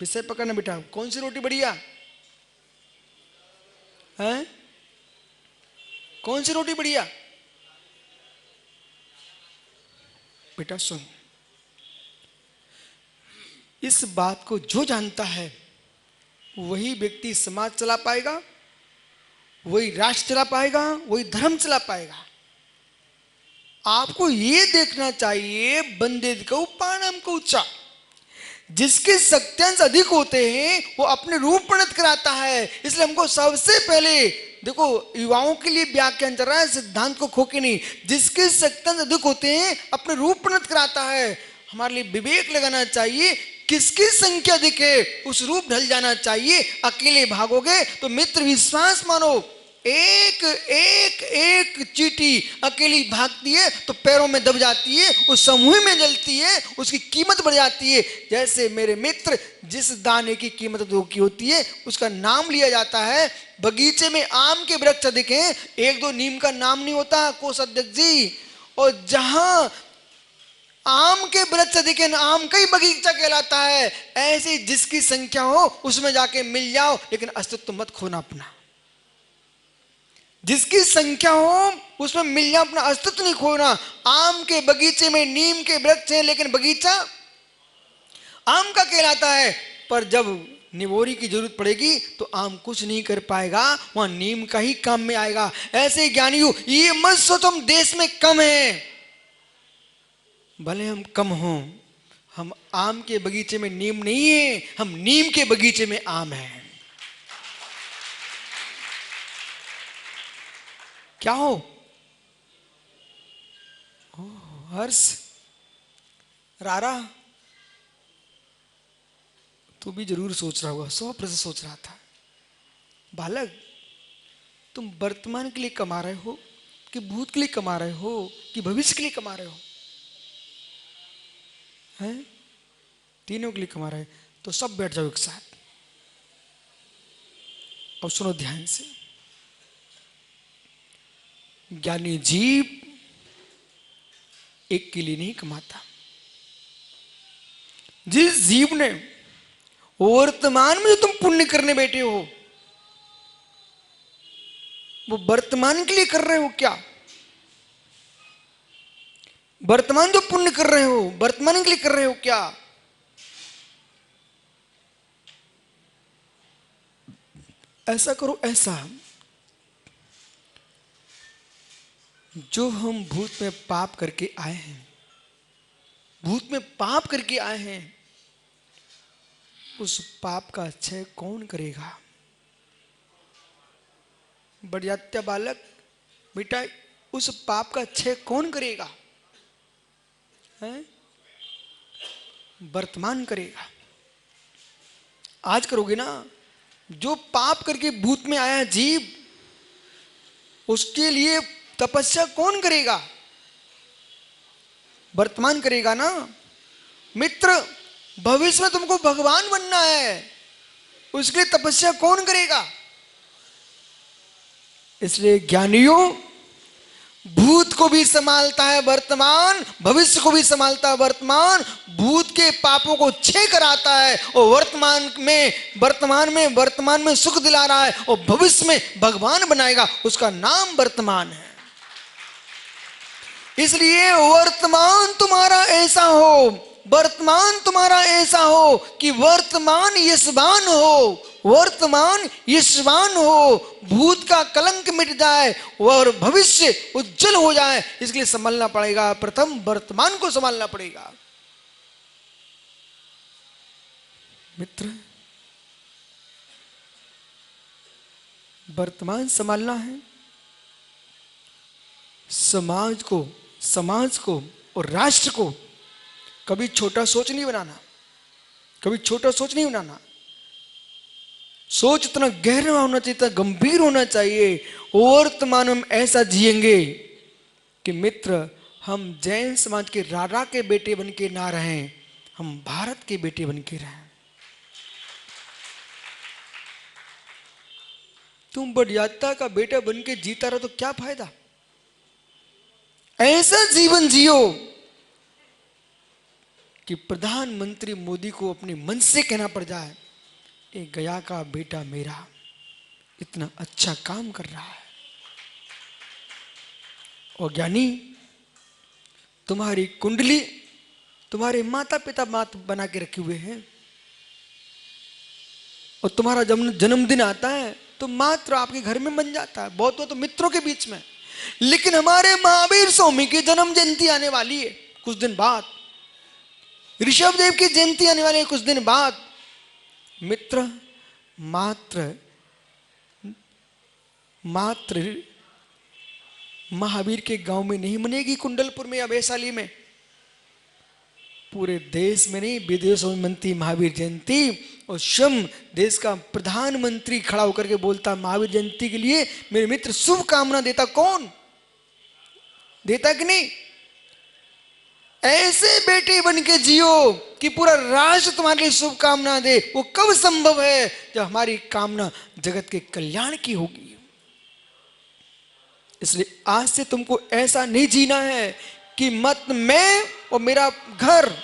S1: विषय पकड़ना बेटा, कौन सी रोटी बढ़िया है? कौन सी रोटी बढ़िया? बेटा सुन, इस बात को जो जानता है वही व्यक्ति समाज चला पाएगा, वही राष्ट्र चला पाएगा, वही धर्म चला पाएगा। आपको ये देखना चाहिए, बंदे को पाणम को उच्चा, जिसके शक्तियांश अधिक होते हैं वो अपने रूप प्रणत कराता है। इसलिए हमको सबसे पहले देखो, युवाओं के लिए व्याख्यान चल रहा है, सिद्धांत को खो के नहीं, जिसके शक्तियांश अधिक होते हैं अपने रूप प्रणत कराता है। हमारे लिए विवेक लगाना चाहिए, किसकी संख्या अधिक है उस रूप ढल जाना चाहिए। अकेले भागोगे तो मित्र विश्वास मानो, एक एक एक चींटी अकेली भागती है तो पैरों में दब जाती है, उस समूह में जलती है, उसकी कीमत बढ़ जाती है। जैसे मेरे मित्र, जिस दाने की कीमत 2 की होती है उसका नाम लिया जाता है। बगीचे में आम के वृक्ष अधिक हैं, 1-2 नीम का नाम नहीं होता कोषाध्यक्ष जी। और जहां आम के वृक्ष अधिक हैं, आम का ही बगीचा कहलाता है। ऐसे जिसकी संख्या हो उसमें जाके मिल जाओ, लेकिन अस्तित्व मत खोना अपना। जिसकी संख्या हो उसमें मिल जाओ, अपना अस्तित्व नहीं खोना। आम के बगीचे में नीम के वृक्ष हैं, लेकिन बगीचा आम का कहलाता है। पर जब निवोरी की जरूरत पड़ेगी तो आम कुछ नहीं कर पाएगा, वहां नीम का ही काम में आएगा। ऐसे ज्ञानियों, ये मत सोचो हम देश में कम हैं, भले हम कम हों, हम आम के बगीचे में नीम नहीं है, हम नीम के बगीचे में आम हैं। क्या हो? हर्ष, रारा, तू भी जरूर सोच रहा होगा, 100% सोच रहा था। बालक, तुम वर्तमान के लिए कमा रहे हो कि भूत के लिए कमा रहे हो कि भविष्य के लिए कमा रहे हो? हैं? तीनों के लिए कमा रहे। तो सब बैठ जाओ एक साथ और सुनो ध्यान से। ज्ञानी जीव एक के लिए नहीं कमाता। जिस जीव ने वर्तमान में जो तुम पुण्य करने बैठे हो, वो वर्तमान के लिए कर रहे हो क्या? वर्तमान जो पुण्य कर रहे हो वर्तमान के लिए कर रहे हो क्या? ऐसा करो, ऐसा जो हम भूत में पाप करके आए हैं, भूत में पाप करके आए हैं, उस पाप का क्षय कौन करेगा? बढ़ जाता बालक, बेटा उस पाप का क्षय कौन करेगा? है? वर्तमान करेगा। आज करोगे ना। जो पाप करके भूत में आया जीव, उसके लिए तपस्या कौन करेगा? वर्तमान करेगा ना। मित्र, भविष्य में तुमको भगवान बनना है, उसके लिए तपस्या कौन करेगा? इसलिए ज्ञानियों, भूत को भी संभालता है वर्तमान, भविष्य को भी संभालता है वर्तमान। भूत के पापों को क्षय कराता है और वर्तमान में सुख दिला रहा है और भविष्य में भगवान बनाएगा। उसका नाम वर्तमान है। इसलिए वर्तमान तुम्हारा ऐसा हो, वर्तमान तुम्हारा ऐसा हो कि वर्तमान यशवान हो, वर्तमान यशवान हो, भूत का कलंक मिट जाए और भविष्य उज्जवल हो जाए। इसके लिए संभालना पड़ेगा, प्रथम वर्तमान को संभालना पड़ेगा। मित्र, वर्तमान संभालना है। समाज को और राष्ट्र को कभी छोटा सोच नहीं बनाना, कभी छोटा सोच नहीं बनाना। सोच इतना गहरा होना चाहिए, इतना गंभीर होना चाहिए। वर्तमान में ऐसा जिएंगे कि मित्र, हम जैन समाज के राजा के बेटे बन के ना रहें, हम भारत के बेटे बन के रहें। तुम बड़जात्या का बेटा बन के जीता रहो तो क्या फायदा? ऐसा जीवन जियो कि प्रधानमंत्री मोदी को अपने मन से कहना पड़ जाए, एक गया का बेटा मेरा इतना अच्छा काम कर रहा है। और ज्ञानी, तुम्हारी कुंडली तुम्हारे माता पिता मात बना के रखे हुए हैं, और तुम्हारा जन्मदिन आता है तो मात्र आपके घर में बन जाता है, बहुत तो मित्रों के बीच में। लेकिन हमारे महावीर स्वामी की जन्म जयंती आने वाली है कुछ दिन बाद, ऋषभ देव की जयंती आने वाली है कुछ दिन बाद। मित्र, मात्र महावीर के गांव में नहीं मनेगी, कुंडलपुर में या वैशाली में, पूरे देश में नहीं, विदेशों में मनती महावीर जयंती। और स्वयं देश का प्रधानमंत्री खड़ा होकर के बोलता, महावीर जयंती के लिए मेरे मित्र शुभकामना देता। कौन देता कि नहीं? ऐसे बेटे बन के जियो कि पूरा राष्ट्र तुम्हारे लिए शुभकामना दे। वो कब संभव है? जब हमारी कामना जगत के कल्याण की होगी। इसलिए आज से तुमको ऐसा नहीं जीना है कि मत मैं और मेरा घर,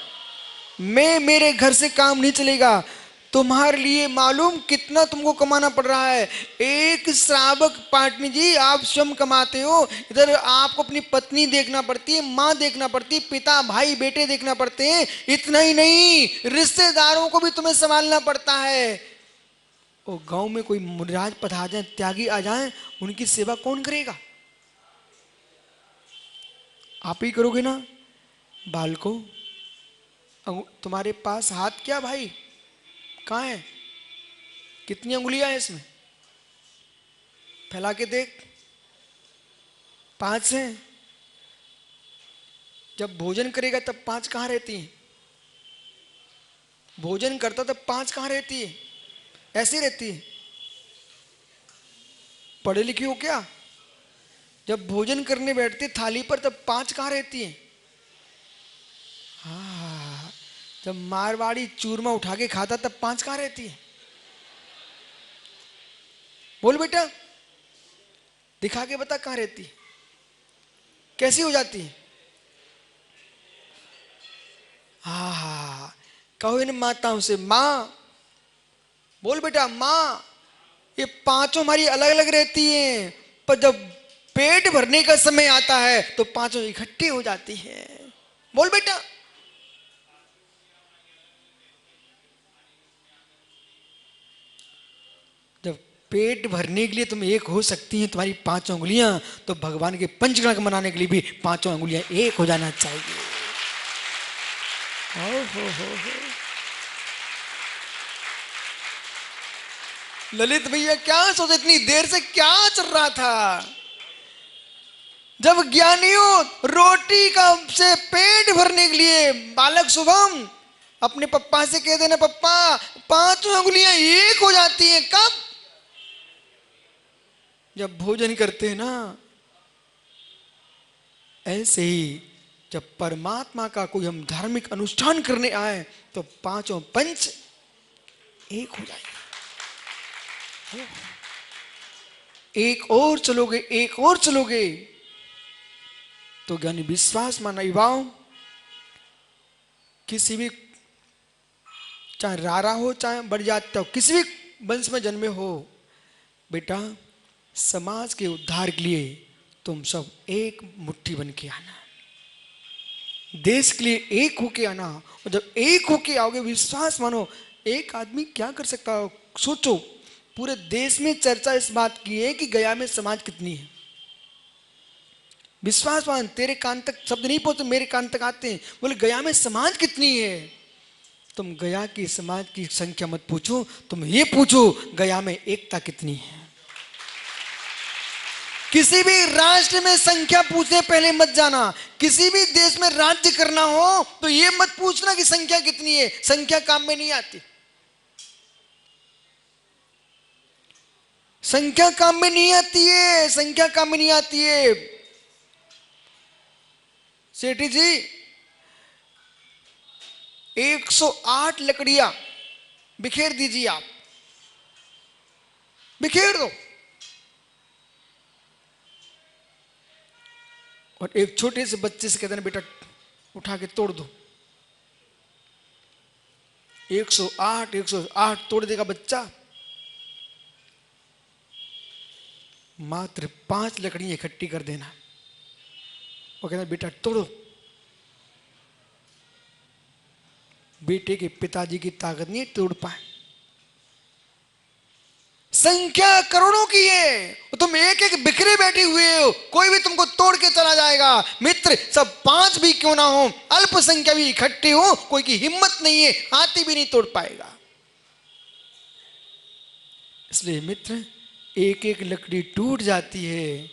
S1: मैं मेरे घर से काम नहीं चलेगा। तुम्हारे लिए मालूम कितना तुमको कमाना पड़ रहा है। एक श्रावक पाटनी जी, आप स्वयं कमाते हो, इधर आपको अपनी पत्नी देखना पड़ती है, माँ देखना पड़ती है, पिता भाई बेटे देखना पड़ते हैं। इतना ही नहीं, रिश्तेदारों को भी तुम्हें संभालना पड़ता है। और गांव में कोई मुनिराज पधार जाए, त्यागी आ जाए, उनकी सेवा कौन करेगा? आप ही करोगे ना। बालको, तुम्हारे पास हाथ क्या भाई, कहाँ है? कितनी अंगुलियां हैं इसमें? फैला के देख। 5 हैं। जब भोजन करेगा तब 5 कहाँ रहती हैं? भोजन करता तब 5 कहाँ रहती है? ऐसी रहती है। पढ़े लिखे हो क्या? जब भोजन करने बैठते थाली पर तब 5 कहाँ रहती है? हाँ, जब मारवाड़ी चूरमा उठा के खाता तब 5 कहाँ रहती है? बोल बेटा, दिखा के बता कहाँ रहती है, कैसी हो जाती है? हाँ, कहो इन माताओं से, माँ, बोल बेटा माँ, ये 5 हमारी अलग अलग रहती हैं, पर जब पेट भरने का समय आता है तो 5 इकट्ठी हो जाती है। बोल बेटा। जब पेट भरने के लिए तुम एक हो सकती हैं तुम्हारी 5 उंगलियां, तो भगवान के पंचगण मनाने के लिए भी 5 उंगलियां एक हो जाना चाहिए। हो। ललित भैया क्या सोचे, इतनी देर से क्या चल रहा था? जब ज्ञानियों रोटी का से पेट भरने के लिए, बालक शुभम अपने पप्पा से कह देना, पप्पा 5 उंगलियां एक हो जाती हैं। कब? जब भोजन करते हैं ना। ऐसे ही जब परमात्मा का कोई हम धार्मिक अनुष्ठान करने आए तो 5 पंच एक हो जाएंगे। एक और चलोगे, एक और चलोगे तो ज्ञानी विश्वास माना युवाओं, किसी भी चाहे रारा हो चाहे बड़जात्या हो, किसी भी वंश में जन्मे हो, बेटा समाज के उद्धार के लिए तुम सब एक मुट्ठी बन के आना, देश के लिए एक होके आना। और जब एक होके आओगे, विश्वास मानो, एक आदमी क्या कर सकता हो? सोचो, पूरे देश में चर्चा इस बात की है कि गया में समाज कितनी है। विश्वास मान, तेरे कान तक शब्द नहीं पहुंचते, मेरे कान तक आते हैं, बोले गया में समाज कितनी है। तुम गया की समाज की संख्या मत पूछो, तुम ये पूछो गया में एकता कितनी है। किसी भी राष्ट्र में संख्या पूछने पहले मत जाना। किसी भी देश में राज्य करना हो तो ये मत पूछना कि संख्या कितनी है, संख्या काम में नहीं आती। संख्या काम में नहीं आती है, संख्या काम में नहीं आती है। सेठी जी 108 लकड़ियां बिखेर दीजिए, आप बिखेर दो और एक छोटे से बच्चे से कहते हैं बेटा उठा के तोड़ दो। 108 तोड़ देगा बच्चा। मात्र 5 लकड़ियां इकट्ठी कर देना, वो कहता बेटा तोड़ो। बेटे के पिताजी की ताकत नहीं तोड़ पाए। संख्या करोड़ों की है, तुम एक एक बिखरे बैठे हुए हो, कोई भी तुमको तोड़ के चला जाएगा। मित्र सब 5 भी क्यों ना हो, अल्प संख्या भी इकट्ठे हो, कोई की हिम्मत नहीं है, हाथी भी नहीं तोड़ पाएगा। इसलिए मित्र एक एक लकड़ी टूट जाती है।